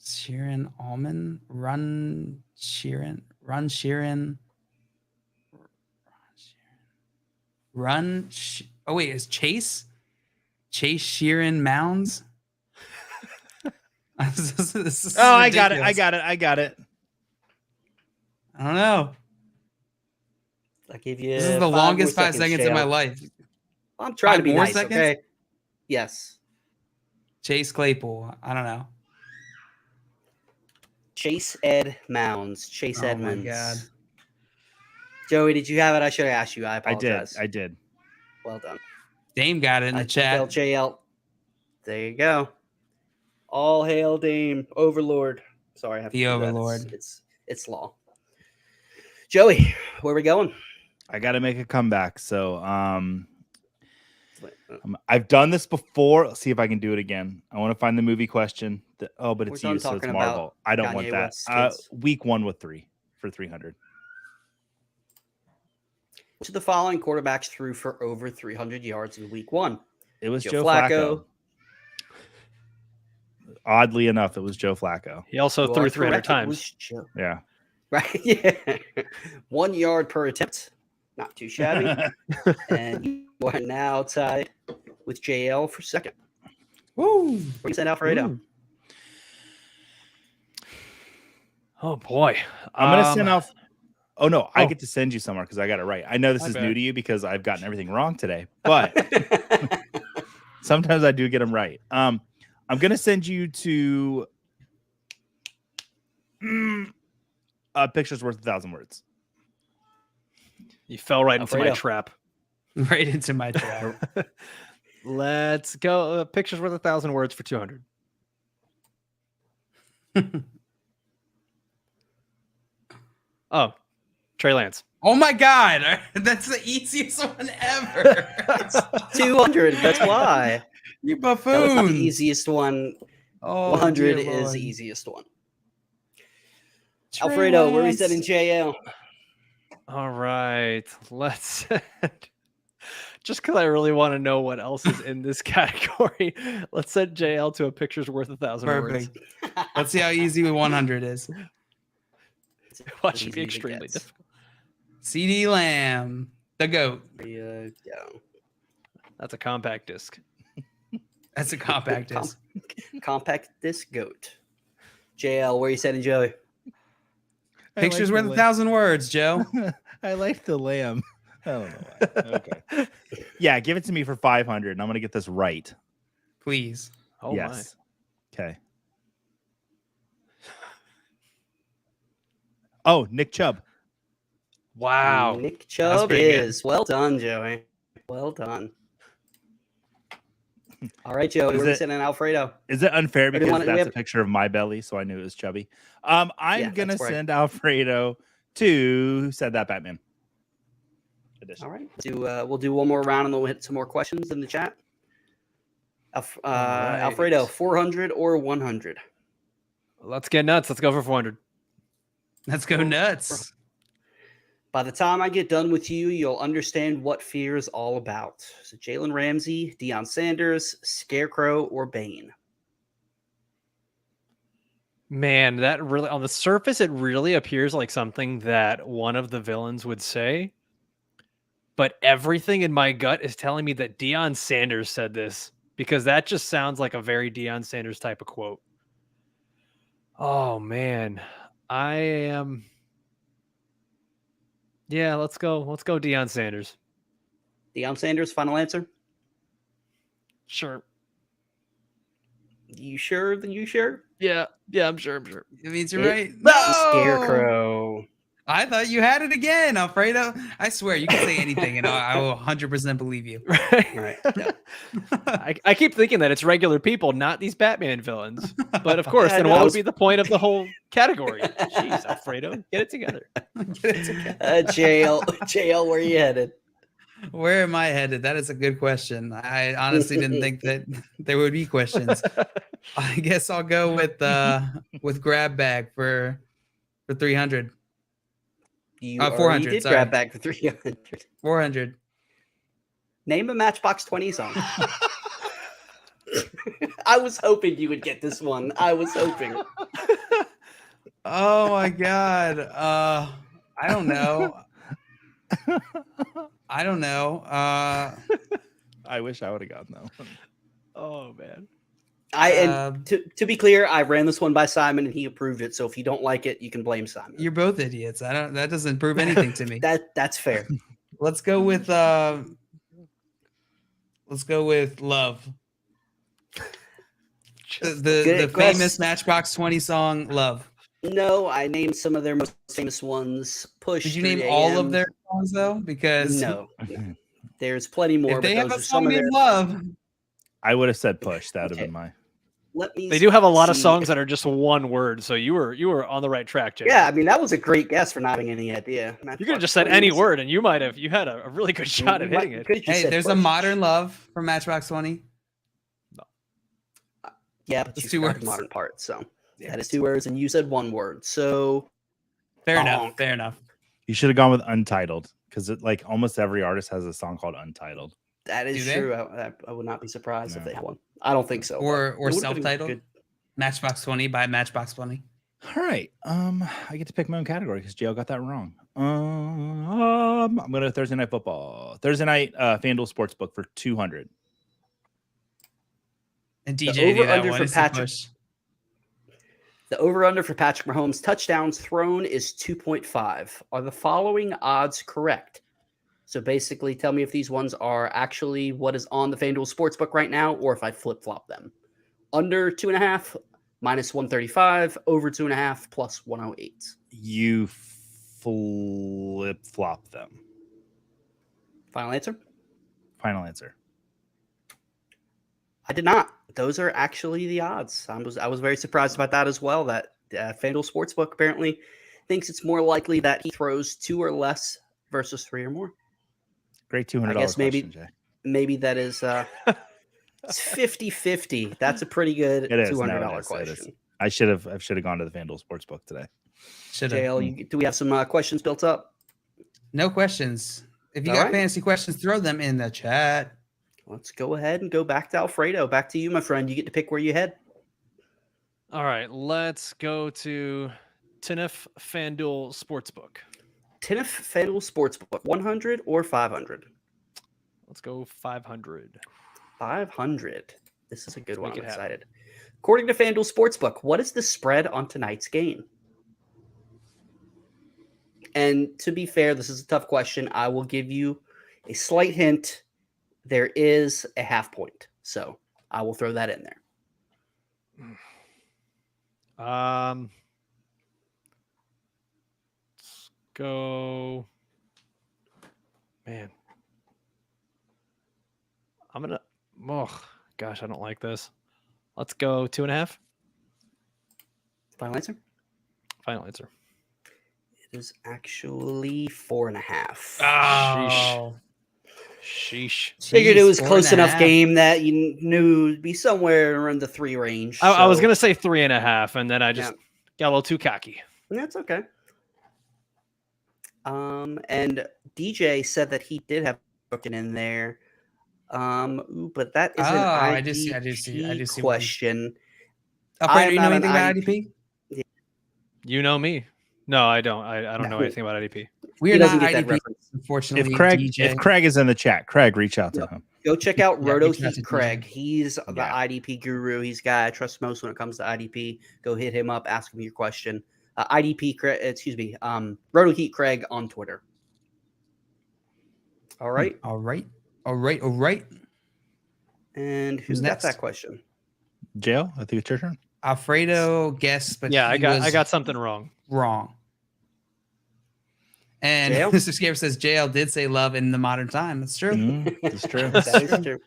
Speaker 1: Sheeran Allman, Run Sheeran. Oh wait, is Chase Sheeran Mounds? This is
Speaker 2: I got it.
Speaker 1: ridiculous.
Speaker 2: I got it.
Speaker 1: I don't know.
Speaker 3: I give you.
Speaker 1: This is the
Speaker 3: 5
Speaker 1: longest
Speaker 3: more
Speaker 1: 5 seconds of my
Speaker 3: JL.
Speaker 1: life.
Speaker 3: I'm trying
Speaker 1: 5
Speaker 3: to be
Speaker 1: more
Speaker 3: nice.
Speaker 1: seconds?
Speaker 3: Okay. Yes.
Speaker 1: Chase Claypool. I don't know.
Speaker 3: Chase Ed Mounds. Chase
Speaker 1: Oh my
Speaker 3: Edmonds.
Speaker 1: God.
Speaker 3: Joey, did you have it? I should have asked you. I
Speaker 2: I
Speaker 3: apologize.
Speaker 2: did. I did.
Speaker 3: Well done.
Speaker 1: Dame got it in the chat.
Speaker 3: JL. There you go. All hail Dame Overlord. Sorry, I have to
Speaker 1: The
Speaker 3: do that.
Speaker 1: Overlord.
Speaker 3: It's law. Joey, where are we going?
Speaker 2: I got to make a comeback. So, I've done this before. Let's see if I can do it again. I want to find the movie question. But
Speaker 3: We're
Speaker 2: it's
Speaker 3: done
Speaker 2: you, so it's
Speaker 3: talking about
Speaker 2: Marvel. I don't want
Speaker 3: Kanye
Speaker 2: that.
Speaker 3: West's kids.
Speaker 2: Week 1 with 3 for 300.
Speaker 3: Which of the following quarterbacks threw for over 300 yards in week 1?
Speaker 2: It was Joe Flacco. Oddly enough, it was Joe Flacco.
Speaker 4: He also
Speaker 3: You
Speaker 4: threw
Speaker 3: are
Speaker 4: 300
Speaker 3: correct, it
Speaker 4: times.
Speaker 3: was Joe.
Speaker 2: Yeah.
Speaker 3: Right? Yeah. 1 yard per attempt. Not too shabby. And you are now tied with JL for second.
Speaker 1: Woo!
Speaker 3: Where you said Alfredo?
Speaker 1: Ooh.
Speaker 4: Oh boy.
Speaker 2: I'm going to send off. Oh, no. I
Speaker 4: Oh.
Speaker 2: get to send you somewhere because I got it right. I know this
Speaker 4: My
Speaker 2: is
Speaker 4: bad.
Speaker 2: new to you because I've gotten everything wrong today, but sometimes I do get them right. I'm going to send you to a picture's worth 1,000 words.
Speaker 4: You fell right into my
Speaker 3: Alfredo.
Speaker 4: trap.
Speaker 1: Right into my trap.
Speaker 4: Let's go. Pictures worth 1,000 words for 200. Oh, Trey Lance.
Speaker 1: Oh my God. That's the easiest one ever.
Speaker 3: 200. That's why.
Speaker 1: You
Speaker 3: That was not the
Speaker 1: buffoon.
Speaker 3: easiest one.
Speaker 1: Oh,
Speaker 3: 100
Speaker 1: dear
Speaker 3: is
Speaker 1: Lord.
Speaker 3: the easiest one.
Speaker 1: Trey
Speaker 3: Alfredo, where is
Speaker 1: Lance.
Speaker 3: that in JL?
Speaker 4: All right. Let's Just because I really want to know what else is in this category, let's send JL to a picture's worth 1,000 words.
Speaker 1: Perfect. Let's see how easy 100 is.
Speaker 4: Watch it be extremely difficult.
Speaker 1: CD Lamb, the GOAT.
Speaker 3: Go.
Speaker 4: That's a compact disc.
Speaker 1: That's a compact disc.
Speaker 3: Compact disc GOAT. JL, where you sending Joey?
Speaker 1: Pictures worth 1,000 words, Joe.
Speaker 2: I like the lamb. I don't know why. Okay. Yeah, give it to me for 500, and I'm gonna get this right.
Speaker 1: Please.
Speaker 4: Oh
Speaker 2: yes. Okay. Oh, Nick Chubb.
Speaker 4: Wow.
Speaker 3: Nick Chubb is. Well done, Joey. Well done. All right, Joey. We're sending Alfredo.
Speaker 2: Is it unfair because that's a picture of my belly, so I knew it was chubby? I'm gonna send Alfredo to who said that Batman. Edition.
Speaker 3: All right. We'll do one more round and then we'll hit some more questions in the chat.
Speaker 2: Right.
Speaker 3: Alfredo, 400 or 100?
Speaker 4: Let's get nuts. Let's go for 400.
Speaker 1: Let's go nuts.
Speaker 3: By the time I get done with you, you'll understand what fear is all about. So Jalen Ramsey, Deion Sanders, Scarecrow, or Bane?
Speaker 4: Man, that really, on the surface, it really appears like something that one of the villains would say. But everything in my gut is telling me that Deion Sanders said this, because that just sounds like a very Deion Sanders type of quote. Oh, man. Yeah, let's go. Let's go Deion Sanders.
Speaker 3: Deion Sanders, final answer?
Speaker 4: Sure.
Speaker 3: You sure? Then you sure?
Speaker 4: Yeah, I'm sure.
Speaker 1: It means you're right.
Speaker 3: No! Scarecrow.
Speaker 1: I thought you had it again, Alfredo. I swear, you can say anything, and I will 100% believe you.
Speaker 3: Right. Yeah.
Speaker 4: I keep thinking that it's regular people, not these Batman villains. But of course, then what would be the point of the whole category? Jeez, Alfredo, get it together.
Speaker 3: JL, where you headed?
Speaker 1: Where am I headed? That is a good question. I honestly didn't think that there would be questions. I guess I'll go with grab bag for 300.
Speaker 3: You
Speaker 1: 400.
Speaker 3: did
Speaker 1: sorry.
Speaker 3: grab bag for 300.
Speaker 1: 400.
Speaker 3: Name a Matchbox 20 song. I was hoping you would get this one. I was hoping.
Speaker 1: Oh my god. I don't know.
Speaker 2: I wish I would have gotten that one.
Speaker 4: Oh man.
Speaker 3: To be clear, I ran this one by Simon and he approved it. So if you don't like it, you can blame Simon.
Speaker 1: You're both idiots. That doesn't prove anything to me.
Speaker 3: That's fair.
Speaker 1: Let's go with Love. The famous Matchbox 20 song Love.
Speaker 3: No, I named some of their most famous ones. Push.
Speaker 1: Did you name all of their songs though? Because
Speaker 3: no. There's plenty more.
Speaker 1: If they have a
Speaker 3: song
Speaker 1: named Love,
Speaker 2: I would have said Push. That would have been my.
Speaker 4: They do have a lot of songs that are just one word, so you were on the right track, Jay.
Speaker 3: Yeah, I mean that was a great guess for not having any idea.
Speaker 4: You could have just said any word, and you had a really good shot at hitting it.
Speaker 1: Hey, there's a Modern Love from Matchbox 20.
Speaker 3: No. Yeah, but
Speaker 1: it's 2 words.
Speaker 3: The modern part, so that is 2 words, and you said 1 word. So
Speaker 1: fair enough.
Speaker 2: You should have gone with Untitled because like almost every artist has a song called Untitled.
Speaker 3: That is true. I would not be surprised if they had one. I don't think so.
Speaker 1: Or self-titled. Matchbox 20 by Matchbox 20.
Speaker 2: All right. I get to pick my own category because JL got that wrong. I'm gonna Thursday night football. Thursday night FanDuel Sportsbook for 200.
Speaker 1: And DJ
Speaker 3: over-under for Patrick. The over-under for Patrick Mahomes touchdowns thrown is 2.5. Are the following odds correct? So basically, tell me if these ones are actually what is on the FanDuel Sportsbook right now, or if I flip-flop them. Under 2.5, minus 135. Over 2.5, plus 108.
Speaker 2: You flip-flop them.
Speaker 3: Final answer?
Speaker 2: Final answer.
Speaker 3: I did not. Those are actually the odds. I was very surprised about that as well, that FanDuel Sportsbook apparently thinks it's more likely that he throws 2 or less versus 3 or more.
Speaker 2: Great $200
Speaker 3: I guess
Speaker 2: question, Jay.
Speaker 3: Maybe that is it's 50-50. That's a pretty good $200 question.
Speaker 2: I should have gone to the FanDuel Sportsbook today.
Speaker 3: JL, do we have some questions built up?
Speaker 1: No questions. If you
Speaker 3: All
Speaker 1: got
Speaker 3: right.
Speaker 1: fantasy questions, throw them in the chat.
Speaker 3: Let's go ahead and go back to Alfredo. Back to you, my friend. You get to pick where you head.
Speaker 4: All right, let's go to Tinef FanDuel Sportsbook.
Speaker 3: Tinef FanDuel Sportsbook, 100 or 500?
Speaker 4: Let's go 500.
Speaker 3: 500. This is a good one.
Speaker 4: make
Speaker 3: I'm
Speaker 4: it happen.
Speaker 3: excited. According to FanDuel Sportsbook, what is the spread on tonight's game? And to be fair, this is a tough question. I will give you a slight hint. There is a half point. So I will throw that in there.
Speaker 4: Let's go. Man. I'm going to. Oh, gosh, I don't like this. Let's go 2.5.
Speaker 3: Final answer?
Speaker 4: Final answer.
Speaker 3: It is actually 4.5.
Speaker 1: Oh,
Speaker 4: Sheesh.
Speaker 3: Figured it was
Speaker 1: Jeez,
Speaker 3: close enough
Speaker 1: 4.5.
Speaker 3: game that you knew would be somewhere around the 3 range.
Speaker 4: I was
Speaker 3: so-
Speaker 4: going to say 3.5, and then I just got a little too cocky.
Speaker 3: That's okay. And DJ said that he did have broken in there. But that is an
Speaker 1: I do
Speaker 3: IDP
Speaker 1: see one.
Speaker 3: question.
Speaker 1: Alfredo,
Speaker 3: I'm
Speaker 1: you know
Speaker 3: not
Speaker 1: anything
Speaker 3: an
Speaker 1: about
Speaker 3: IDP.
Speaker 1: IDP?
Speaker 4: You know me. No, I don't. I don't know
Speaker 3: No.
Speaker 4: anything about IDP.
Speaker 1: We
Speaker 3: He
Speaker 1: are not
Speaker 3: doesn't get that
Speaker 1: IDP,
Speaker 3: reference.
Speaker 1: unfortunately.
Speaker 2: If Craig is in the chat, Craig, reach out to him.
Speaker 3: Go check out
Speaker 1: Yeah,
Speaker 3: Roto
Speaker 1: reach out to
Speaker 3: Heat
Speaker 1: DJ.
Speaker 3: Craig. He's the
Speaker 2: Yeah.
Speaker 3: IDP guru. He's the guy I trust most when it comes to IDP. Go hit him up, ask him your question. Roto Heat Craig on Twitter. All right.
Speaker 1: All right.
Speaker 3: And who
Speaker 1: Who's
Speaker 3: got
Speaker 1: next?
Speaker 3: that question?
Speaker 2: Jail, I think it's your turn.
Speaker 1: Alfredo guessed, but
Speaker 4: Yeah,
Speaker 1: he
Speaker 4: I got
Speaker 1: was
Speaker 4: something wrong.
Speaker 1: wrong. And
Speaker 3: JL?
Speaker 1: Mr. Scaper says JL did say love in the modern time. That's true.
Speaker 2: That's true.
Speaker 3: That is true.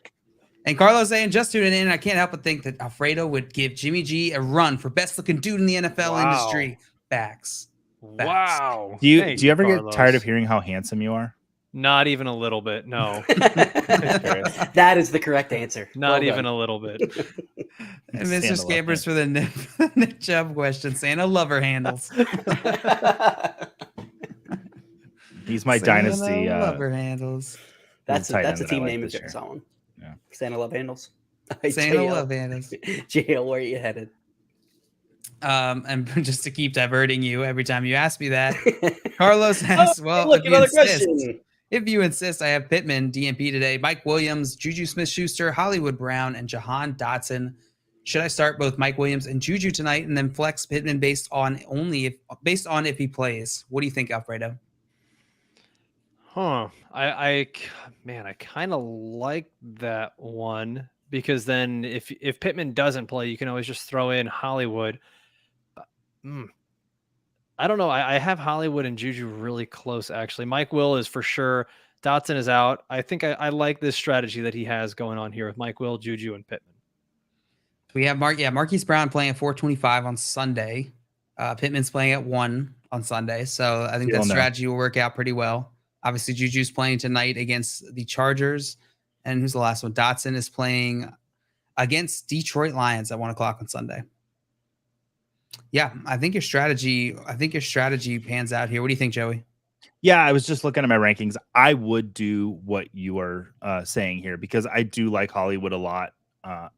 Speaker 1: And Carlos saying, just tuning in, I can't help but think that Alfredo would give Jimmy G a run for best looking dude in the NFL
Speaker 4: Wow.
Speaker 1: industry. Facts.
Speaker 4: Wow.
Speaker 2: Do you
Speaker 4: Thank
Speaker 2: ever
Speaker 4: Carlos.
Speaker 2: get tired of hearing how handsome you are?
Speaker 4: Not even a little bit. No,
Speaker 3: That is the correct answer.
Speaker 4: not even a little bit.
Speaker 1: And Mr.
Speaker 2: Santa
Speaker 1: Scampers for the Nick Chubb question. Santa lover handles.
Speaker 2: He's my
Speaker 1: Santa
Speaker 2: dynasty.
Speaker 1: lover handles.
Speaker 3: That's
Speaker 2: tight
Speaker 3: a
Speaker 2: end that I
Speaker 3: team
Speaker 2: like
Speaker 3: name
Speaker 2: this
Speaker 3: if
Speaker 2: year.
Speaker 3: it's on.
Speaker 2: Yeah.
Speaker 3: Santa Love Handles.
Speaker 1: Santa
Speaker 3: JL.
Speaker 1: love handles.
Speaker 3: JL, where are you headed?
Speaker 1: And just to keep diverting you every time you ask me that, Carlos has, well,
Speaker 3: look,
Speaker 1: if you
Speaker 3: another
Speaker 1: insist,
Speaker 3: question.
Speaker 1: if you insist, I have Pittman, DMP today, Mike Williams, Juju Smith-Schuster, Hollywood Brown, and Jahan Dotson. Should I start both Mike Williams and Juju tonight and then flex Pittman based on if he plays? What do you think, Alfredo?
Speaker 4: Huh. I kind of like that one because then if Pittman doesn't play, you can always just throw in Hollywood. I don't know. I have Hollywood and Juju really close, actually. Mike Will is for sure. Dotson is out. I think I like this strategy that he has going on here with Mike Will, Juju, and Pittman.
Speaker 1: We have Marquis Brown playing at 4:25 on Sunday. Pittman's playing at 1 on Sunday. So I think that strategy will work out pretty well. Obviously, Juju's playing tonight against the Chargers. And who's the last one? Dotson is playing against Detroit Lions at 1 o'clock on Sunday. Yeah, I think your strategy pans out here. What do you think, Joey?
Speaker 2: Yeah, I was just looking at my rankings. I would do what you are saying here because I do like Hollywood a lot,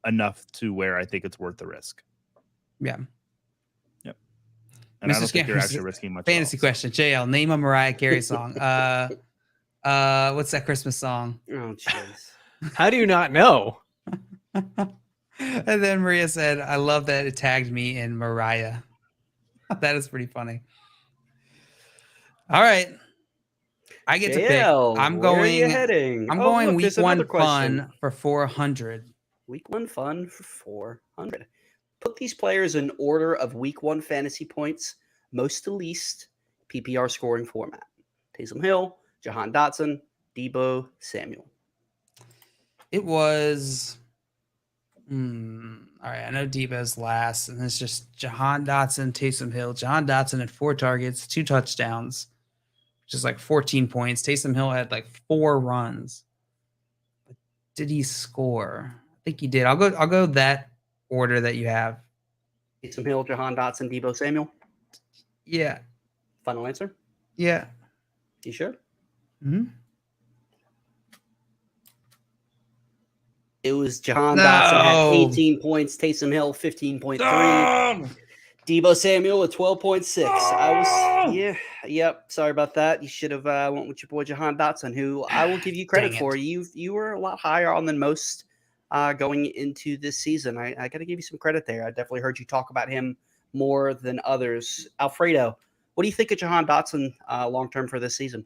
Speaker 2: enough to where I think it's worth the risk.
Speaker 1: Yeah.
Speaker 2: Yep. And I
Speaker 1: Mr.
Speaker 2: don't think you're
Speaker 1: Scammers,
Speaker 2: actually risking much.
Speaker 1: Fantasy question. JL, name a Mariah Carey song. What's that Christmas song?
Speaker 3: Oh, jeez.
Speaker 4: How do you not know?
Speaker 1: And then Maria said, I love that it tagged me in Mariah. That is pretty funny. All right. I get to pick.
Speaker 3: JL,
Speaker 1: I'm
Speaker 3: where are you
Speaker 1: going
Speaker 3: heading?
Speaker 1: I'm
Speaker 3: Oh,
Speaker 1: going
Speaker 3: look,
Speaker 1: week
Speaker 3: there's another
Speaker 1: 1
Speaker 3: question.
Speaker 1: fun for 400.
Speaker 3: Week 1 fun for 400. Put these players in order of week 1 fantasy points, most to least, PPR scoring format. Taysom Hill, Jahan Dotson, Debo Samuel.
Speaker 1: It was all right. I know Debo's last, and it's just Jahan Dotson, Taysom Hill. Jahan Dotson had 4 targets, 2 touchdowns, which is like 14 points. Taysom Hill had like 4 runs. But did he score? I think he did. I'll go that order that you have.
Speaker 3: Taysom Hill, Jahan Dotson, Debo Samuel.
Speaker 1: Yeah.
Speaker 3: Final answer?
Speaker 1: Yeah.
Speaker 3: You sure?
Speaker 1: Mm-hmm.
Speaker 3: It was Jahan Dotson had 18 points, Taysom Hill 15.3, Deebo Samuel with 12.6. Yep. Sorry about that. You should have went with your boy Jahan Dotson, who I will give you credit for. You were a lot higher on than most going into this season. I got to give you some credit there. I definitely heard you talk about him more than others. Alfredo, what do you think of Jahan Dotson long term for this season?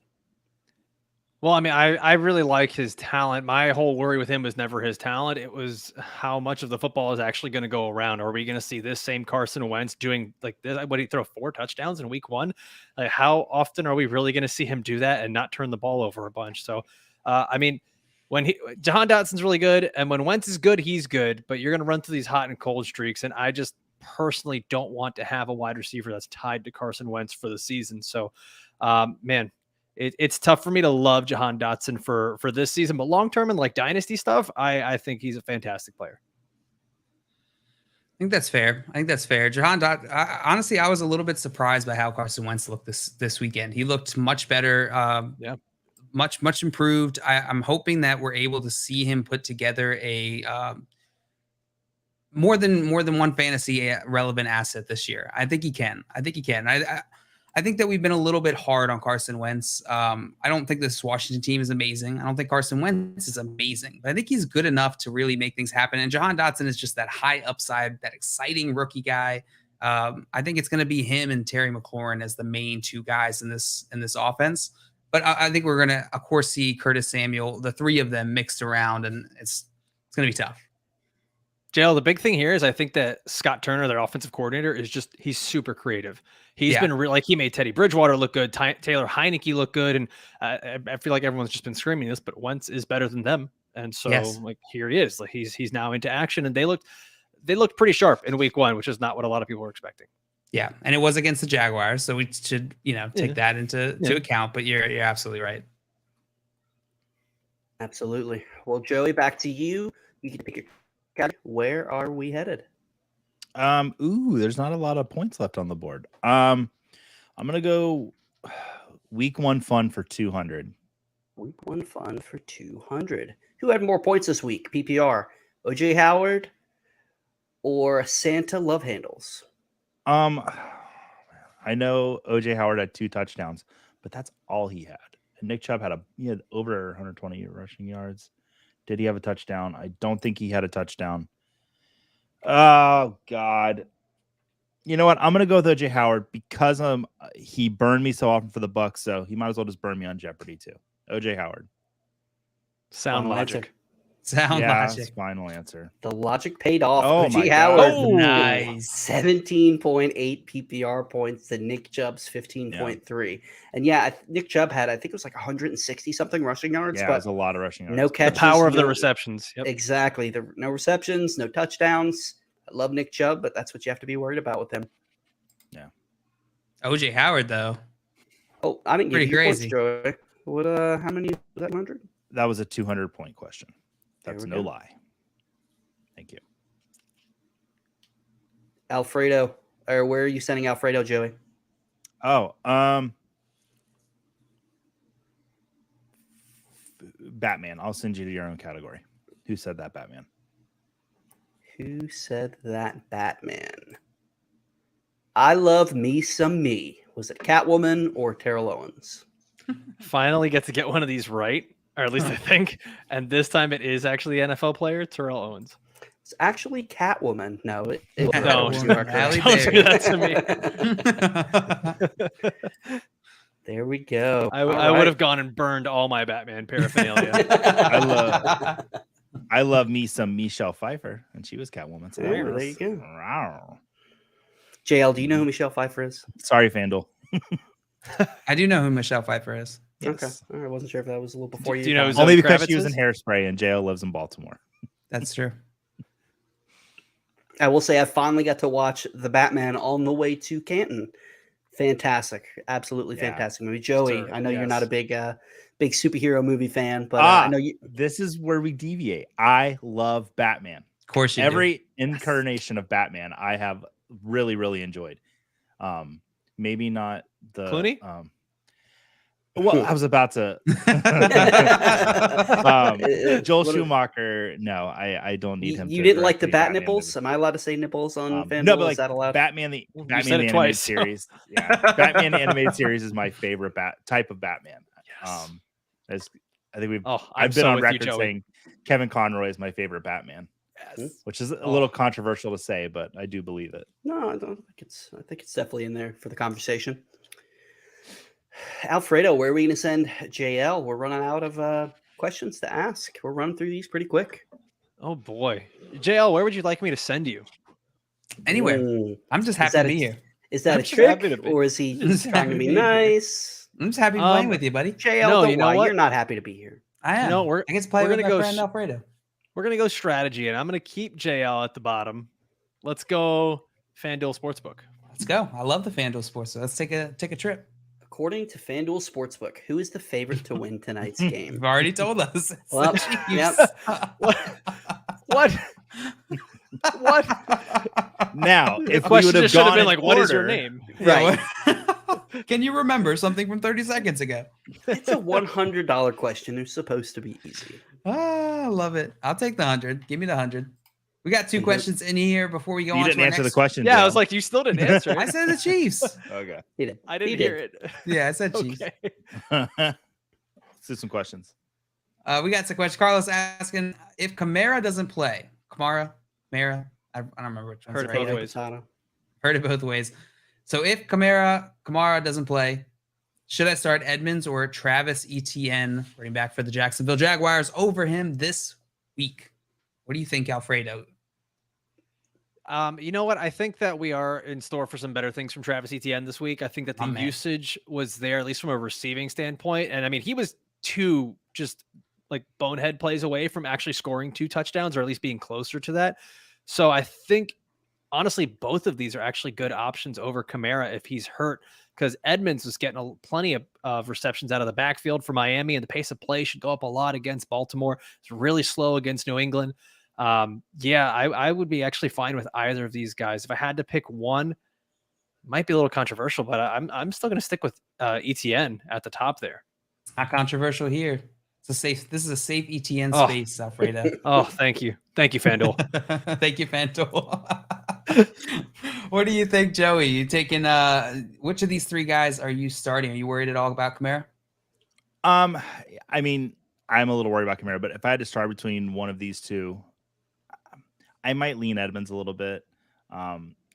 Speaker 4: Well, I mean, I really like his talent. My whole worry with him was never his talent. It was how much of the football is actually going to go around. Are we going to see this same Carson Wentz doing like this? What, he throw 4 touchdowns in week 1? Like, how often are we really going to see him do that and not turn the ball over a bunch? So, I mean, when Jahan Dotson's really good, and when Wentz is good, he's good, but you're going to run through these hot and cold streaks. And I just personally don't want to have a wide receiver that's tied to Carson Wentz for the season. So, man, it's tough for me to love Jahan Dotson for this season, but long term and like dynasty stuff, I think he's a fantastic player.
Speaker 1: I think that's fair. Jahan Dotson, honestly, I was a little bit surprised by how Carson Wentz looked this weekend. He looked much better. Much improved. I'm hoping that we're able to see him put together a more than one fantasy relevant asset this year. I think he can. I think that we've been a little bit hard on Carson Wentz. I don't think this Washington team is amazing. I don't think Carson Wentz is amazing, but I think he's good enough to really make things happen. And Jahan Dotson is just that high upside, that exciting rookie guy. I think it's going to be him and Terry McLaurin as the main 2 guys in this offense. But I think we're going to, of course, see Curtis Samuel, the 3 of them mixed around, and it's going to be tough.
Speaker 4: JL, the big thing here is I think that Scott Turner, their offensive coordinator, he's super creative. He's been like, he made Teddy Bridgewater look good, Taylor Heineke look good, and I feel like everyone's just been screaming this, but Wentz is better than them, and so like here he is, like he's now into action, and they looked pretty sharp in week 1, which is not what a lot of people were expecting.
Speaker 1: Yeah, and it was against the Jaguars, so we should take that into account. But you're absolutely right.
Speaker 3: Absolutely. Well, Joey, back to you. You can pick your category. Where are we headed?
Speaker 2: There's not a lot of points left on the board. I'm gonna go week 1 fun for 200.
Speaker 3: Week 1 fun for 200. Who had more points this week? PPR, OJ Howard or Santa Love Handles?
Speaker 2: I know OJ Howard had 2 touchdowns, but that's all he had. And Nick Chubb had over 120 rushing yards. Did he have a touchdown? I don't think he had a touchdown. Oh God. You know what? I'm gonna go with OJ Howard because he burned me so often for the Bucs, so he might as well just burn me on Jeopardy too. OJ Howard.
Speaker 4: Sound logic.
Speaker 1: Logic.
Speaker 2: Final answer.
Speaker 3: The logic paid off.
Speaker 2: Oh
Speaker 3: OJ Howard.
Speaker 1: Oh, nice.
Speaker 3: 17.8 PPR points to Nick Chubb's 15.3. And Nick Chubb had, I think it was like 160 something rushing yards.
Speaker 2: Yeah,
Speaker 3: but
Speaker 2: it was a lot of rushing yards.
Speaker 3: No catches.
Speaker 4: The power of the receptions. Yep.
Speaker 3: Exactly. No receptions, no touchdowns. I love Nick Chubb, but that's what you have to be worried about with him.
Speaker 2: Yeah.
Speaker 1: OJ Howard, though.
Speaker 3: Oh, I didn't
Speaker 1: pretty
Speaker 3: give you
Speaker 1: crazy.
Speaker 3: Points, Joey. What? How many was that? 100?
Speaker 2: That was a 200-point question. That's no lie. Thank you.
Speaker 3: Alfredo, or where are you sending Alfredo, Joey?
Speaker 2: Oh, Batman. I'll send you to your own category. Who said that, Batman?
Speaker 3: Who said that, Batman? I love me some me. Was it Catwoman or Terrell Owens?
Speaker 4: Finally get to get one of these right, or at least I think. And this time it is actually the NFL player, Terrell Owens.
Speaker 3: It's actually Catwoman. No, it
Speaker 4: don't
Speaker 3: you are
Speaker 1: Halle
Speaker 3: correct.
Speaker 4: Don't do that to me.
Speaker 3: There we go.
Speaker 4: I would have gone and burned all my Batman paraphernalia.
Speaker 2: I love me some Michelle Pfeiffer, and she was Catwoman. So
Speaker 3: there you go.
Speaker 2: Wow.
Speaker 3: JL, do you know who Michelle Pfeiffer is?
Speaker 2: Sorry, FanDuel.
Speaker 1: I do know who Michelle Pfeiffer is.
Speaker 2: Yes.
Speaker 3: Okay. All right, I wasn't sure if that was a little before you.
Speaker 4: Do you know
Speaker 2: Only because
Speaker 4: Kravitz
Speaker 2: she was in
Speaker 4: is?
Speaker 2: Hairspray, and JL lives in Baltimore.
Speaker 1: That's true.
Speaker 3: I will say I finally got to watch The Batman on the way to Canton. Fantastic. Absolutely fantastic movie. Joey, I know you're not a big superhero movie fan, but I know you.
Speaker 2: This is where we deviate. I love Batman.
Speaker 1: Of course you
Speaker 2: Every incarnation of Batman I have really, really enjoyed. Maybe not the
Speaker 4: Clooney?
Speaker 2: Well, I was about to. Joel Schumacher. No, I don't need him.
Speaker 3: You didn't like the bat nipples? Am I allowed to say nipples on FanDuel?
Speaker 2: No, but like
Speaker 3: is that allowed?
Speaker 2: Batman the animated series. Yeah, Batman the animated series is my favorite type of Batman.
Speaker 4: Yes.
Speaker 2: I think
Speaker 4: I've
Speaker 2: been
Speaker 4: so
Speaker 2: on
Speaker 4: with
Speaker 2: record
Speaker 4: you, Joey.
Speaker 2: saying Kevin Conroy is my favorite Batman.
Speaker 4: Yes.
Speaker 2: Which is a little controversial to say, but I do believe it.
Speaker 3: No, I don't think it's. I think it's definitely in there for the conversation. Alfredo, where are we going to send JL? We're running out of questions to ask. We're running through these pretty quick.
Speaker 4: Oh boy, JL, where would you like me to send you?
Speaker 1: Anywhere. I'm just happy to be here.
Speaker 3: Is that a trick, or is he just trying to be nice?
Speaker 1: I'm just happy playing with you, buddy.
Speaker 3: JL, no, you know what? You're not happy to be here.
Speaker 1: I am.
Speaker 4: No,
Speaker 1: I get to play with my friend Alfredo.
Speaker 4: We're gonna go strategy, and I'm gonna keep JL at the bottom. Let's go FanDuel Sportsbook.
Speaker 1: Let's go. I love the FanDuel Sportsbook. Let's take a trip.
Speaker 3: According to FanDuel Sportsbook, who is the favorite to win tonight's game?
Speaker 1: You've already told us.
Speaker 3: Well, yep.
Speaker 4: What?
Speaker 2: Now, if
Speaker 4: the question
Speaker 2: we would have
Speaker 4: should have
Speaker 2: gone
Speaker 4: been like, "What is your name?"
Speaker 3: Right.
Speaker 1: Can you remember something from 30 seconds ago?
Speaker 3: It's a $100 question. They're supposed to be easy.
Speaker 1: I love it. I'll take the 100. Give me the 100. We got two questions in here before we go on.
Speaker 2: You didn't answer the question.
Speaker 4: Yeah,
Speaker 2: Joe.
Speaker 4: I was like, you still didn't answer it.
Speaker 1: I said the Chiefs.
Speaker 2: Okay.
Speaker 4: I didn't hear it.
Speaker 1: Yeah, I said Chiefs.
Speaker 4: Okay.
Speaker 2: Let's do some questions.
Speaker 1: We got some questions. Carlos asking if Kamara doesn't play. Mara. I don't remember which one's
Speaker 4: Heard it both ways.
Speaker 1: Heard it both ways. So if Kamara doesn't play, should I start Edmonds or Travis Etienne, running back for the Jacksonville Jaguars, over him this week? What do you think, Alfredo?
Speaker 4: You know what? I think that we are in store for some better things from Travis Etienne this week. I think that the usage was there, at least from a receiving standpoint. And I mean, he was two just like bonehead plays away from actually scoring 2 touchdowns, or at least being closer to that. So I think, honestly, both of these are actually good options over Kamara if he's hurt, because Edmonds was getting plenty of receptions out of the backfield for Miami, and the pace of play should go up a lot against Baltimore. It's really slow against New England. I would be actually fine with either of these guys. If I had to pick one, might be a little controversial, but I'm still going to stick with Etienne at the top there.
Speaker 1: It's not controversial here. This is a safe Etienne space, Alfredo.
Speaker 4: Oh, thank you, FanDuel.
Speaker 1: Thank you, FanDuel. What do you think, Joey? You taking which of these 3 guys are you starting? Are you worried at all about Kamara?
Speaker 2: I mean, I'm a little worried about Kamara, but if I had to start between one of these 2, I might lean Edmonds a little bit.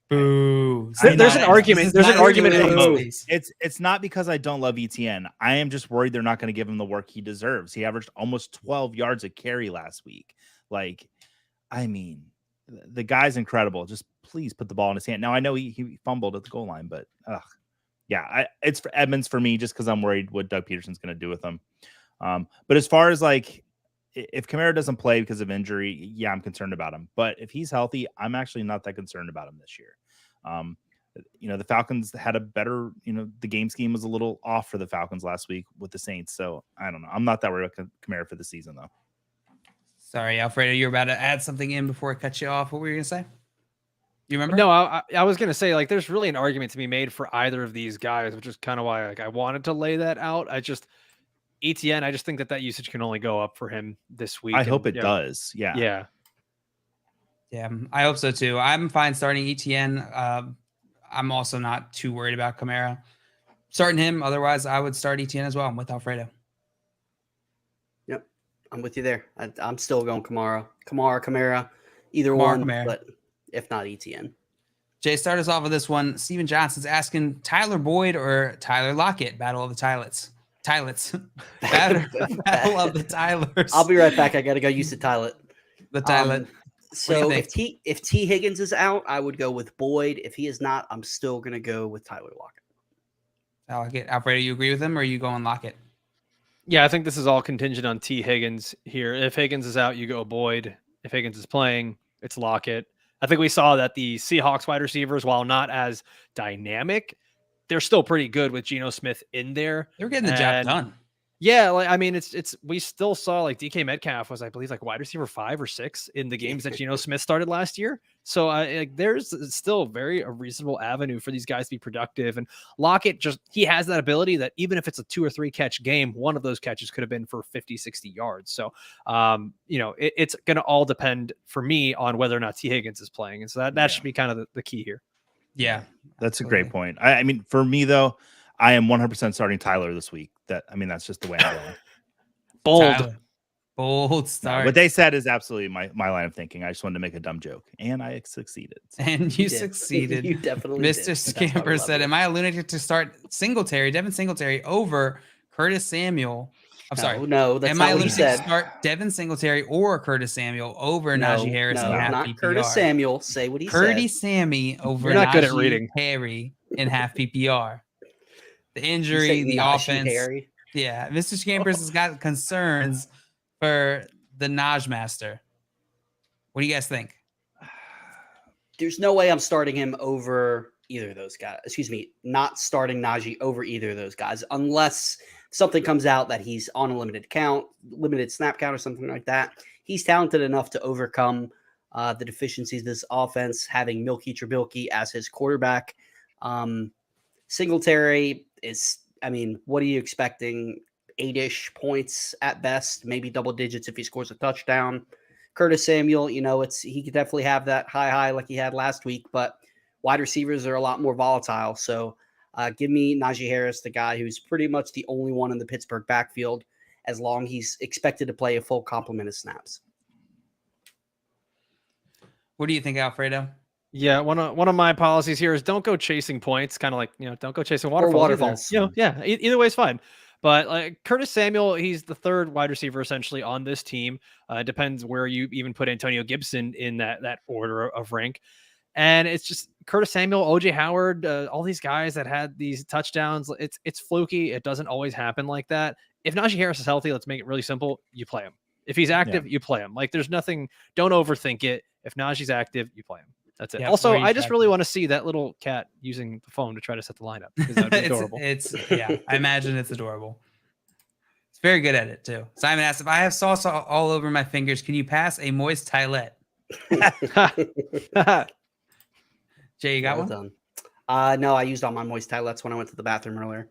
Speaker 1: Boo.
Speaker 4: There's an argument. There's an argument.
Speaker 2: It's not because I don't love Etienne. I am just worried they're not going to give him the work he deserves. He averaged almost 12 yards a carry last week. Like, I mean, the guy's incredible. Just please put the ball in his hand. Now, I know he fumbled at the goal line, but it's for Edmonds for me, just because I'm worried what Doug Peterson's going to do with him. But as far as like, if Kamara doesn't play because of injury, yeah, I'm concerned about him. But if he's healthy, I'm actually not that concerned about him this year. The Falcons had a better, the game scheme was a little off for the Falcons last week with the Saints. So I don't know. I'm not that worried about Kamara for the season, though.
Speaker 1: Sorry, Alfredo, you're about to add something in before I cut you off. What were you going to say? You remember?
Speaker 4: No, I was going to say, like, there's really an argument to be made for either of these guys, which is kind of why I wanted to lay that out. Etienne, I just think that usage can only go up for him this week.
Speaker 2: I hope it does. Yeah.
Speaker 4: Yeah.
Speaker 1: Yeah, I hope so too. I'm fine starting Etienne. I'm also not too worried about Kamara. Starting him, otherwise I would start Etienne as well. I'm with Alfredo.
Speaker 3: Yep, I'm with you there. I'm still going Kamara, either one, but if not Etienne.
Speaker 1: Jay, start us off with this one. Steven Johnson's asking Tyler Boyd or Tyler Lockett, battle of the Tylets. Battle of the Tylers.
Speaker 3: I'll be right back. I got to go use the Tylet.
Speaker 1: The Tylet.
Speaker 3: So if T Higgins is out, I would go with Boyd. If he is not, I'm still going to go with Tyler Lockett.
Speaker 1: I like it. Alfredo, you agree with him, or are you going Lockett?
Speaker 4: Yeah, I think this is all contingent on T Higgins here. If Higgins is out, you go Boyd. If Higgins is playing, it's Lockett. I think we saw that the Seahawks wide receivers, while not as dynamic, they're still pretty good with Geno Smith in there.
Speaker 1: They're getting the job done.
Speaker 4: Yeah, like I mean, it's we still saw like DK Metcalf was, I believe, like wide receiver 5 or 6 in the games that Geno Smith started last year. So like, there's still a reasonable avenue for these guys to be productive. And Lockett he has that ability that even if it's a 2 or 3 catch game, one of those catches could have been for 50, 60 yards. So it's going to all depend for me on whether or not T Higgins is playing, and so that should be kind of the key here.
Speaker 1: Yeah,
Speaker 2: that's a great point. I mean, for me though, I am 100% starting Tyler this week. That's just the way I'm going.
Speaker 1: Bold start.
Speaker 2: No, what they said is absolutely my line of thinking. I just wanted to make a dumb joke, and I succeeded.
Speaker 1: And you succeeded.
Speaker 3: You definitely
Speaker 1: Mr.
Speaker 3: did.
Speaker 1: Scamper said, am I a lunatic to start Devin Singletary over Curtis Samuel? I'm sorry.
Speaker 3: No, that's not what he said.
Speaker 1: To start Devin Singletary or Curtis Samuel over Naji Harris in half
Speaker 3: not
Speaker 1: PPR?
Speaker 3: Curtis Samuel. Say what he said.
Speaker 1: Curtis Sammy over
Speaker 4: You're not
Speaker 1: Naji
Speaker 4: good at reading.
Speaker 1: Harry in half PPR. The injury, the
Speaker 3: Naji
Speaker 1: offense.
Speaker 3: Harry.
Speaker 1: Yeah, Mr. Scampers has got concerns for the Naj Master. What do you guys think?
Speaker 3: There's no way I'm starting him over either of those guys. Excuse me, not starting Naji over either of those guys unless something comes out that he's on a limited snap count or something like that. He's talented enough to overcome the deficiencies of this offense, having Milky Trubisky as his quarterback. Singletary is, what are you expecting? 8-ish points at best, maybe double digits if he scores a touchdown. Curtis Samuel, he could definitely have that high like he had last week, but wide receivers are a lot more volatile. So give me Naji Harris, the guy who's pretty much the only one in the Pittsburgh backfield, as long as he's expected to play a full complement of snaps.
Speaker 1: What do you think, Alfredo?
Speaker 4: Yeah, one of my policies here is don't go chasing points. Kind of like, don't go chasing waterfalls. Either way is fine. But like Curtis Samuel, he's the third wide receiver essentially on this team. It depends where you even put Antonio Gibson in that order of rank. And it's just Curtis Samuel, OJ Howard, all these guys that had these touchdowns. It's fluky. It doesn't always happen like that. If Naji Harris is healthy, let's make it really simple. You play him. If he's active, you play him. Like there's nothing. Don't overthink it. If Naji's active, you play him. That's it. Yeah, also, I just really want to see that little cat using the phone to try to set the lineup. That'd be adorable.
Speaker 1: I imagine it's adorable. It's very good at it too. Simon asked, if I have sauce all over my fingers, can you pass a moist tylette? Jay, you got one?
Speaker 3: Done. No, I used all my moist tylettes when I went to the bathroom earlier.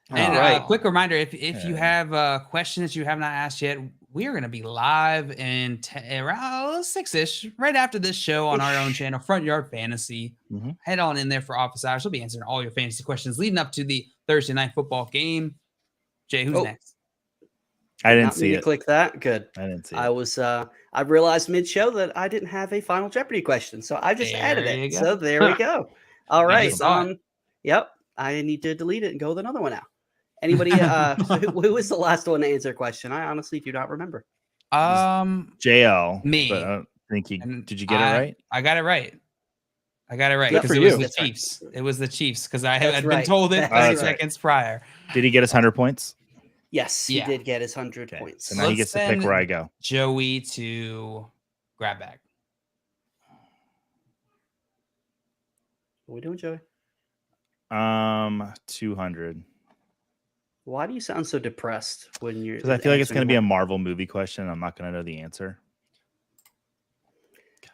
Speaker 1: And quick reminder, if you have questions you have not asked yet, we are going to be live in around 6-ish, right after this show on our own channel, Front Yard Fantasy. Mm-hmm. Head on in there for office hours. We'll be answering all your fantasy questions leading up to the Thursday night football game. Jay, who's next?
Speaker 2: I didn't see it.
Speaker 3: Click that. Good.
Speaker 2: I didn't see it.
Speaker 3: I realized mid-show that I didn't have a Final Jeopardy question, so I just added it. So there we go. All right. Yep. I need to delete it and go with another one now. Anybody, who was the last one to answer a question? I honestly do not remember.
Speaker 2: JL.
Speaker 1: Me.
Speaker 2: But I don't think did you get it right?
Speaker 1: I got it right. Because it was the Chiefs. Right. It was the Chiefs because I had been told it 30 seconds prior.
Speaker 2: Did he get his 100 points?
Speaker 3: Yes, he did get his 100 points.
Speaker 2: So now he gets to pick where I go.
Speaker 1: Joey to grab bag.
Speaker 3: What are we doing, Joey?
Speaker 2: 200.
Speaker 3: Why do you sound so depressed when you're?
Speaker 2: Because I feel like it's going to be a Marvel movie question. I'm not going to know the answer.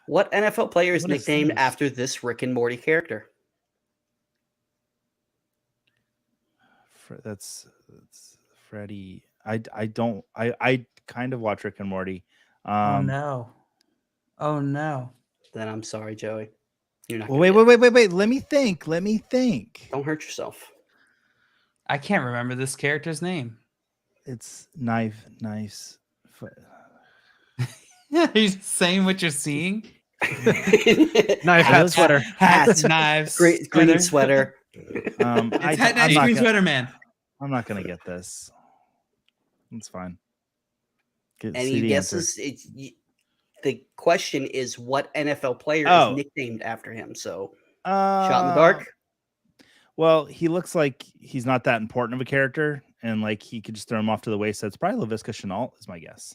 Speaker 3: What NFL player is nicknamed after this Rick and Morty character?
Speaker 2: That's Freddie. I kind of watch Rick and Morty.
Speaker 1: Oh no.
Speaker 3: Then I'm sorry, Joey. You're not.
Speaker 2: Wait. Let me think.
Speaker 3: Don't hurt yourself.
Speaker 1: I can't remember this character's name.
Speaker 2: It's nice.
Speaker 1: Are you saying what you're seeing?
Speaker 4: Knife, hat, sweater.
Speaker 1: Hats, knives.
Speaker 3: Green sweater.
Speaker 1: Green sweater man.
Speaker 2: I'm not going to get this. It's fine.
Speaker 3: Any guesses? The question is what NFL player is nicknamed after him. So, shot in the dark.
Speaker 2: Well, he looks like he's not that important of a character, and like he could just throw him off to the wayside. It's probably LaVisca Chenault, is my guess.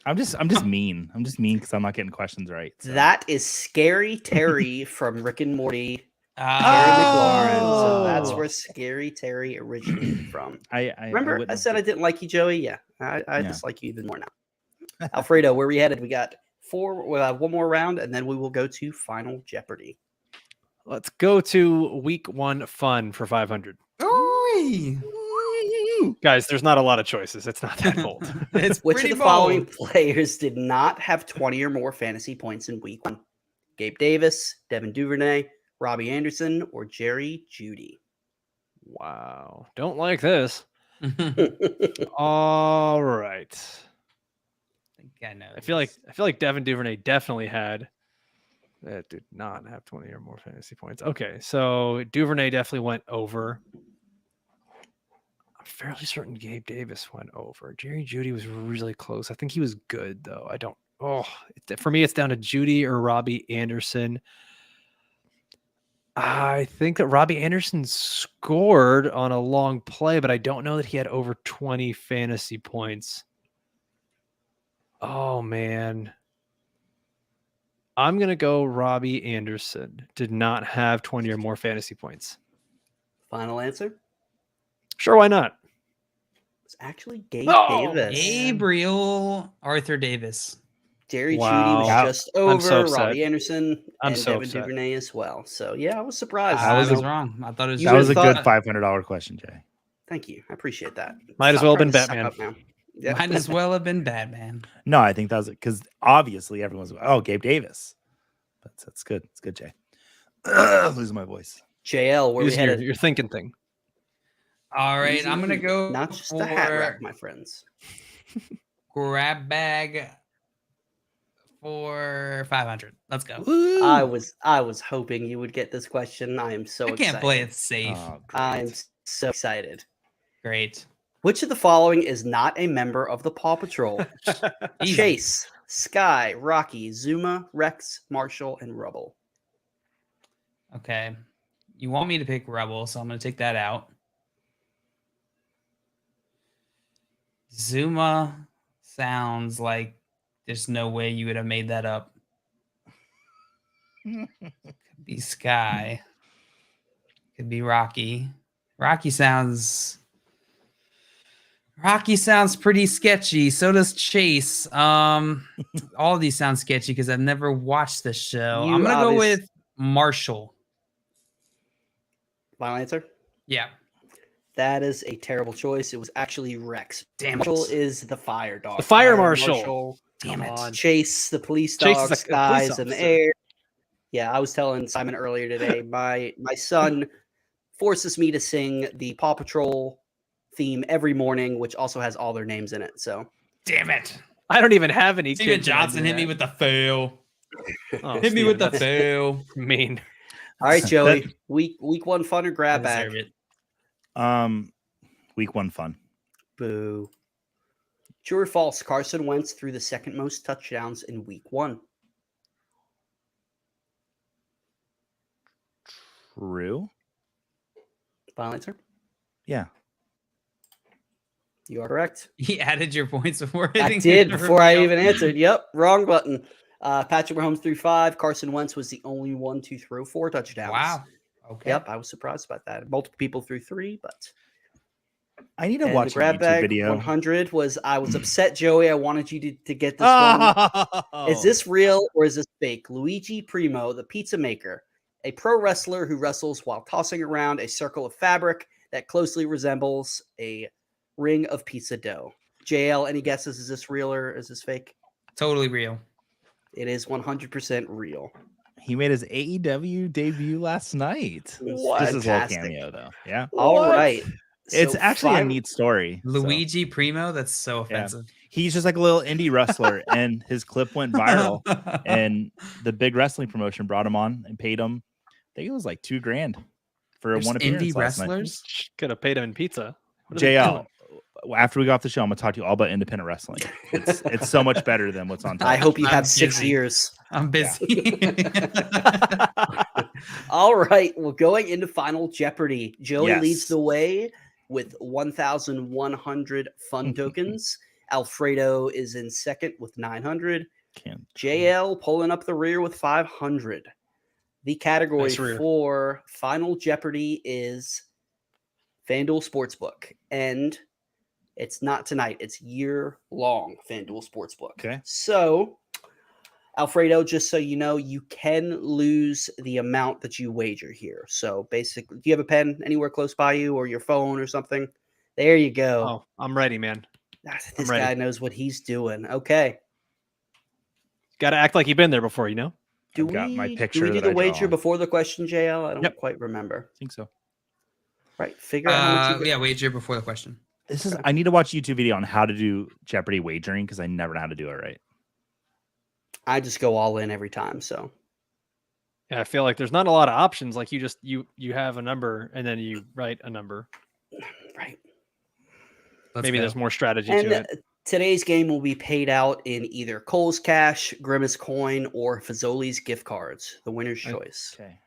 Speaker 2: I'm just mean. I'm just mean because I'm not getting questions right. So.
Speaker 3: That is Scary Terry from Rick and Morty McLaurin. So that's
Speaker 1: Oh.
Speaker 3: where Scary Terry originated from.
Speaker 2: I
Speaker 3: Remember, I
Speaker 2: wouldn't
Speaker 3: said I
Speaker 2: have-
Speaker 3: didn't like you, Joey? Yeah, I
Speaker 2: Yeah.
Speaker 3: dislike you even more now. Alfredo, where we headed? We got one more round, and then we will go to Final Jeopardy.
Speaker 4: Let's go to week 1 fun for 500.
Speaker 1: Ooh.
Speaker 4: Guys, there's not a lot of choices. It's not that bold.
Speaker 1: It's
Speaker 3: Which of
Speaker 1: pretty
Speaker 3: the following
Speaker 1: bold.
Speaker 3: players did not have 20 or more fantasy points in week 1? Gabe Davis, Devin Duvernay, Robbie Anderson, or Jerry Jeudy?
Speaker 4: Wow. Don't like this. All right.
Speaker 1: I know.
Speaker 4: I feel like Devin Duvernay definitely had that did not have 20 or more fantasy points. Okay, so Duvernay definitely went over. I'm fairly certain Gabe Davis went over. Jerry Jeudy was really close. I think he was good though. For me, it's down to Jeudy or Robbie Anderson. I think that Robbie Anderson scored on a long play, but I don't know that he had over 20 fantasy points. Oh, man. I'm going to go Robbie Anderson. Did not have 20 or more fantasy points.
Speaker 3: Final answer?
Speaker 4: Sure, why not?
Speaker 3: It's actually Gabe
Speaker 4: Oh,
Speaker 3: Davis.
Speaker 1: Gabriel Arthur Davis.
Speaker 3: Jerry
Speaker 4: Wow.
Speaker 3: Jeudy was just
Speaker 4: I'm so
Speaker 3: over.
Speaker 4: upset.
Speaker 3: Robbie Anderson
Speaker 4: I'm
Speaker 3: and
Speaker 4: so
Speaker 3: Devin
Speaker 4: upset.
Speaker 3: Duvernay as well. So, yeah, I was surprised.
Speaker 1: I was
Speaker 2: was
Speaker 1: wrong. I thought it was.
Speaker 3: You
Speaker 2: That was a
Speaker 3: would've
Speaker 2: good
Speaker 3: thought-
Speaker 2: $500 question, Jay.
Speaker 3: Thank you. I appreciate that.
Speaker 4: Might as
Speaker 3: Stop
Speaker 4: well have been
Speaker 3: trying to suck
Speaker 4: Batman.
Speaker 3: up now. Yeah.
Speaker 1: Might as well have been Batman.
Speaker 2: No, I think that was it because obviously everyone's Gabe Davis. That's good. It's good, Jay. Losing my voice.
Speaker 3: JL, where we
Speaker 4: Using
Speaker 3: headed?
Speaker 4: your thinking thing.
Speaker 1: All right, I'm gonna go.
Speaker 3: Not just a hat
Speaker 1: for
Speaker 3: rack, my friends.
Speaker 1: grab bag for 500. Let's go.
Speaker 3: I was hoping you would get this question. I am so
Speaker 1: I
Speaker 3: excited.
Speaker 1: can't play it safe.
Speaker 2: Oh,
Speaker 3: I'm
Speaker 2: great.
Speaker 3: so excited.
Speaker 1: Great.
Speaker 3: Which of the following is not a member of the Paw Patrol?
Speaker 1: Easy.
Speaker 3: Chase, Sky, Rocky, Zuma, Rex, Marshall, and Rubble.
Speaker 1: Okay. You want me to pick Rebel, so I'm gonna take that out. Zuma sounds like there's no way you would have made that up. Could be Sky. Could be Rocky. Rocky sounds pretty sketchy. So does Chase. All of these sound sketchy because I've never watched the show. I'm gonna go with Marshall.
Speaker 3: Final answer?
Speaker 1: Yeah.
Speaker 3: That is a terrible choice. It was actually Rex.
Speaker 1: Damn
Speaker 3: Marshall
Speaker 1: it.
Speaker 3: is the fire dog.
Speaker 4: The fire marshal.
Speaker 1: Damn
Speaker 4: Come
Speaker 1: it.
Speaker 4: on.
Speaker 3: Chase, the police
Speaker 4: Chase
Speaker 3: dog,
Speaker 4: is a police
Speaker 3: Skies in the
Speaker 4: officer.
Speaker 3: air. Yeah, I was telling Simon earlier today, my son forces me to sing the Paw Patrol theme every morning, which also has all their names in it. So
Speaker 1: Damn it.
Speaker 4: I don't even have any
Speaker 1: Steven
Speaker 4: kids. and I
Speaker 1: Johnson
Speaker 4: do
Speaker 1: hit me
Speaker 4: that.
Speaker 1: with the fail.
Speaker 4: Oh,
Speaker 1: Hit me
Speaker 4: Steven,
Speaker 1: with the
Speaker 4: that's
Speaker 1: fail.
Speaker 4: mean.
Speaker 3: all right, Joey. week one fun or
Speaker 1: I
Speaker 3: grab
Speaker 1: deserve
Speaker 3: bag.
Speaker 1: it.
Speaker 2: Week 1 fun.
Speaker 3: Boo. True or false? Carson Wentz threw the second most touchdowns in week 1.
Speaker 2: True.
Speaker 3: Final answer?
Speaker 2: Yeah.
Speaker 3: You are correct.
Speaker 1: He added your points before
Speaker 3: I
Speaker 1: hitting
Speaker 3: did
Speaker 1: the
Speaker 3: before I
Speaker 1: reveal.
Speaker 3: even answered. Yep, wrong button. Patrick Mahomes threw 5. Carson Wentz was the only one to throw 4 touchdowns.
Speaker 1: Wow. Okay.
Speaker 3: Yep, I was surprised about that. Multiple people threw 3, but
Speaker 2: I need to
Speaker 3: and
Speaker 2: watch
Speaker 3: the grab
Speaker 2: a YouTube
Speaker 3: bag
Speaker 2: video.
Speaker 3: 100 was I was upset, Joey. I wanted you to get this one.
Speaker 2: Oh.
Speaker 3: Is this real or is this fake? Luigi Primo, the pizza maker, a pro wrestler who wrestles while tossing around a circle of fabric that closely resembles a ring of pizza dough. JL, any guesses? Is this real or is this fake?
Speaker 1: Totally real.
Speaker 3: It is 100% real.
Speaker 2: He made his AEW debut last night.
Speaker 3: What?
Speaker 2: This is a little
Speaker 3: Fantastic.
Speaker 2: cameo, though. Yeah.
Speaker 3: All right.
Speaker 2: It's
Speaker 3: So
Speaker 2: actually a
Speaker 3: fin-
Speaker 2: neat story. so.
Speaker 1: Luigi Primo? That's so
Speaker 2: Yeah.
Speaker 1: offensive.
Speaker 2: He's just like a little indie wrestler, and his clip went viral. And the big wrestling promotion brought him on and paid him. I think it was like $2,000 for
Speaker 1: There's
Speaker 2: one appearance.
Speaker 1: indie
Speaker 2: last night.
Speaker 1: wrestlers?
Speaker 4: Could have paid him in pizza. What are they
Speaker 2: JL,
Speaker 4: doing?
Speaker 2: after we go off the show, I'm gonna talk to you all about independent wrestling. It's so much better than what's on
Speaker 3: I
Speaker 2: top.
Speaker 3: hope you
Speaker 1: I'm
Speaker 3: have 6
Speaker 1: busy.
Speaker 3: years.
Speaker 1: I'm busy.
Speaker 3: All right. Well, going into Final Jeopardy, Joey
Speaker 2: Yes.
Speaker 3: leads the way with 1,100 fun tokens. Alfredo is in second with 900.
Speaker 2: Can't-
Speaker 3: JL pulling up the rear with 500. The category
Speaker 4: Nice rear.
Speaker 3: for Final Jeopardy is FanDuel Sportsbook. And it's not tonight. It's year-long FanDuel Sportsbook.
Speaker 2: Okay.
Speaker 3: So, Alfredo, just so you know, you can lose the amount that you wager here. So, basically, do you have a pen anywhere close by you or your phone or something? There you go.
Speaker 4: Oh, I'm ready, man.
Speaker 3: This
Speaker 4: ready.
Speaker 3: guy knows what he's doing. Okay.
Speaker 4: Got to act like you've been there before, you know?
Speaker 3: Do
Speaker 2: I've got
Speaker 3: we,
Speaker 2: my
Speaker 3: do
Speaker 2: picture
Speaker 3: we do
Speaker 2: that
Speaker 3: the
Speaker 2: I draw
Speaker 3: wager
Speaker 2: on.
Speaker 3: before the question, JL? I don't
Speaker 4: Yep.
Speaker 3: quite remember.
Speaker 2: I think so.
Speaker 3: Right. Figure out how much you get.
Speaker 1: Yeah, wager before the question.
Speaker 2: This is. I need to watch a YouTube video on how to do Jeopardy wagering because I never know how to do it right.
Speaker 3: I just go all in every time. So
Speaker 4: Yeah, I feel like there's not a lot of options. Like you have a number and then you write a number.
Speaker 3: right.
Speaker 4: Maybe there's more strategy
Speaker 3: And
Speaker 4: to it.
Speaker 3: today's game will be paid out in either Cole's Cash, Grimace Coin, or Fazoli's gift cards. The winner's choice.
Speaker 2: Okay.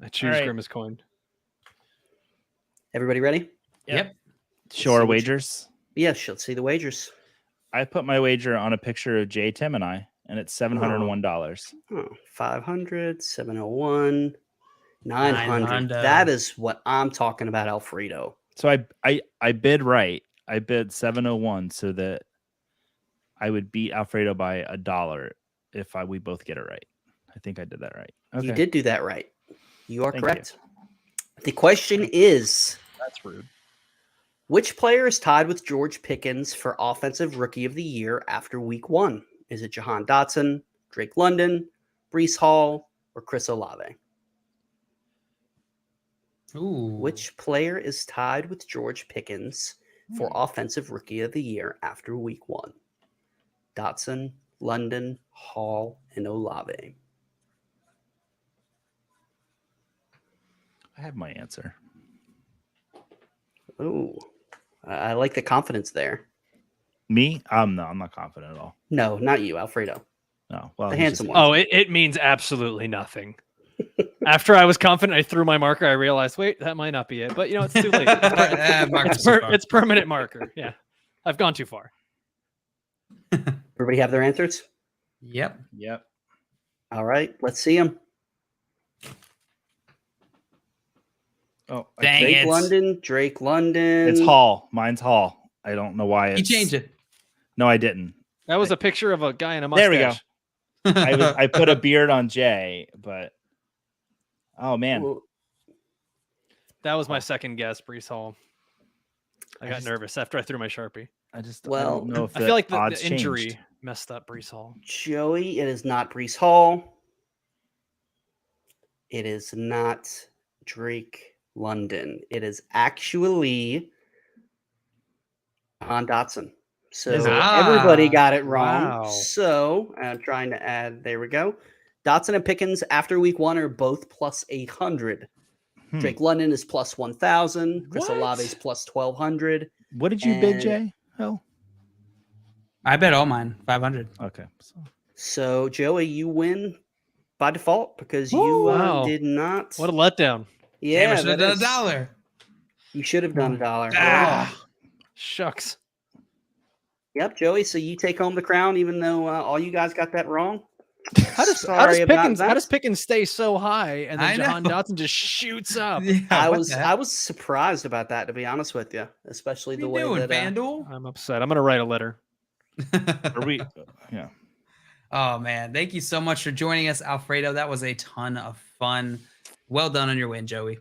Speaker 4: I choose
Speaker 2: right.
Speaker 4: Grimace Coin.
Speaker 3: Everybody ready?
Speaker 1: Yep.
Speaker 2: Show our
Speaker 3: what you-
Speaker 2: wagers.
Speaker 3: Yes. Let's see the wagers.
Speaker 2: I put my wager on a picture of Jay, Tim, and I, and it's $701.
Speaker 3: Oh, 500, 701, 900.
Speaker 1: 900.
Speaker 3: That is what I'm talking about, Alfredo.
Speaker 2: So I bid right. I bid 701 so that I would beat Alfredo by $1 if we both get it right. I think I did that right. Okay.
Speaker 3: You did do that right. You are
Speaker 2: Thank
Speaker 3: correct. The question is,
Speaker 4: That's rude.
Speaker 3: which player is tied with George Pickens for Offensive Rookie of the Year after Week 1? Is it Jahan Dotson, Drake London, Breece Hall, or Chris Olave?
Speaker 1: Ooh.
Speaker 3: Which player is tied with George Pickens for Offensive Rookie of the Year after Week 1? Dotson, London, Hall, and Olave.
Speaker 2: I have my answer.
Speaker 3: Ooh, I like the confidence there.
Speaker 2: Me? No, I'm not confident at all.
Speaker 3: No, not you, Alfredo.
Speaker 2: No. Well,
Speaker 3: The
Speaker 2: he's
Speaker 3: handsome
Speaker 2: just-
Speaker 3: one.
Speaker 4: Oh, it means absolutely nothing. After I was confident, I threw my marker. I realized, wait, that might not be it. But, you know, it's too late.
Speaker 1: Marcus so far.
Speaker 4: It's permanent marker. Yeah. I've gone too far.
Speaker 3: Everybody have their answers?
Speaker 1: Yep.
Speaker 2: Yep.
Speaker 3: All right, let's see them.
Speaker 2: Oh,
Speaker 1: Dang
Speaker 3: Drake London.
Speaker 2: It's Hall. Mine's Hall. I don't know why
Speaker 1: You
Speaker 2: it's.
Speaker 1: changed it.
Speaker 2: No, I didn't.
Speaker 4: That was a picture of a guy in a mustache.
Speaker 2: There we go. I put a beard on Jay, but oh man,
Speaker 3: Ooh,
Speaker 4: That was my second guess, Breece Hall. I got
Speaker 2: just-
Speaker 4: nervous after I threw my Sharpie.
Speaker 2: I just
Speaker 3: Well,
Speaker 2: don't know if
Speaker 4: I feel like the
Speaker 2: odds
Speaker 4: injury
Speaker 2: changed.
Speaker 4: messed up Breece Hall.
Speaker 3: Joey, it is not Breece Hall. It is not Drake London. It is actually Jahan Dotson. So
Speaker 2: Is it?
Speaker 3: everybody got it wrong.
Speaker 4: Wow.
Speaker 3: So I'm trying to add, there we go. Dotson and Pickens after Week 1 are both plus 800.
Speaker 2: Hmm.
Speaker 3: Drake London is plus 1,000. Chris
Speaker 2: What?
Speaker 3: Olave is plus 1,200.
Speaker 2: What did you bid,
Speaker 3: and-
Speaker 2: Jay? Oh,
Speaker 1: I bet all mine. 500.
Speaker 2: okay.
Speaker 3: So Joey, you win by default because you
Speaker 4: Wow.
Speaker 3: did not.
Speaker 4: What a letdown.
Speaker 1: Yeah, I
Speaker 3: yeah,
Speaker 1: should have
Speaker 3: that
Speaker 1: done
Speaker 3: is-
Speaker 1: $1.
Speaker 3: You should have done $1.
Speaker 1: Ah.
Speaker 4: Shucks.
Speaker 3: Yep, Joey. So you take home the crown, even though all you guys got that wrong.
Speaker 4: How does
Speaker 3: Sorry about that.
Speaker 4: Pickens stay so high and
Speaker 1: I
Speaker 4: then Jahan
Speaker 1: know.
Speaker 4: Dotson just shoots up?
Speaker 1: Yeah,
Speaker 3: I
Speaker 1: what
Speaker 3: was
Speaker 1: the heck?
Speaker 3: I was surprised about that, to be honest with you, especially
Speaker 1: What
Speaker 3: the
Speaker 1: are
Speaker 3: way
Speaker 1: you doing,
Speaker 3: that
Speaker 1: FanDuel?
Speaker 4: I'm upset. I'm gonna write a letter.
Speaker 2: Are we? Yeah.
Speaker 1: Oh man, thank you so much for joining us, Alfredo. That was a ton of fun. Well done on your win, Joey.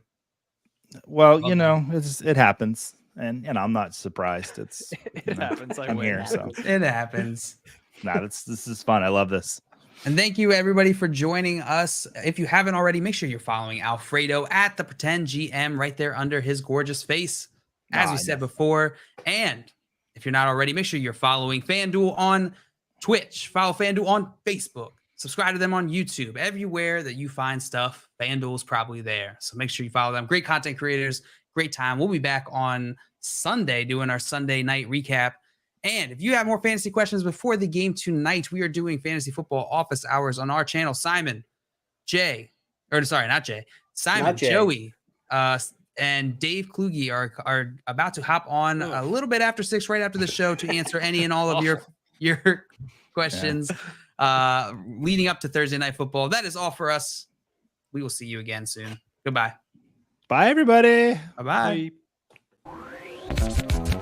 Speaker 2: Well,
Speaker 1: Well
Speaker 2: you know, it happens, and I'm not surprised. It's
Speaker 4: It happens.
Speaker 2: I'm
Speaker 4: win.
Speaker 2: here, so
Speaker 1: It happens.
Speaker 2: this is fun. I love this.
Speaker 1: And thank you everybody for joining us. If you haven't already, make sure you're following Alfredo at the Pretend GM right there under his gorgeous face, as we said before. And if you're not already, make sure you're following FanDuel on Twitch, follow FanDuel on Facebook, subscribe to them on YouTube. Everywhere that you find stuff, FanDuel is probably there. So make sure you follow them. Great content creators, great time. We'll be back on Sunday doing our Sunday night recap. And if you have more fantasy questions before the game tonight, we are doing fantasy football office hours on our channel. Simon, Jay, or sorry, not Jay, Simon,
Speaker 3: Not Jay.
Speaker 1: Joey, and Dave Kluge are about to hop on a little bit after 6, right after the show, to answer any and all of your questions leading up to Thursday Night Football. That is all for us. We will see you again soon. Goodbye.
Speaker 2: Bye, everybody.
Speaker 1: Bye-bye.
Speaker 4: Bye.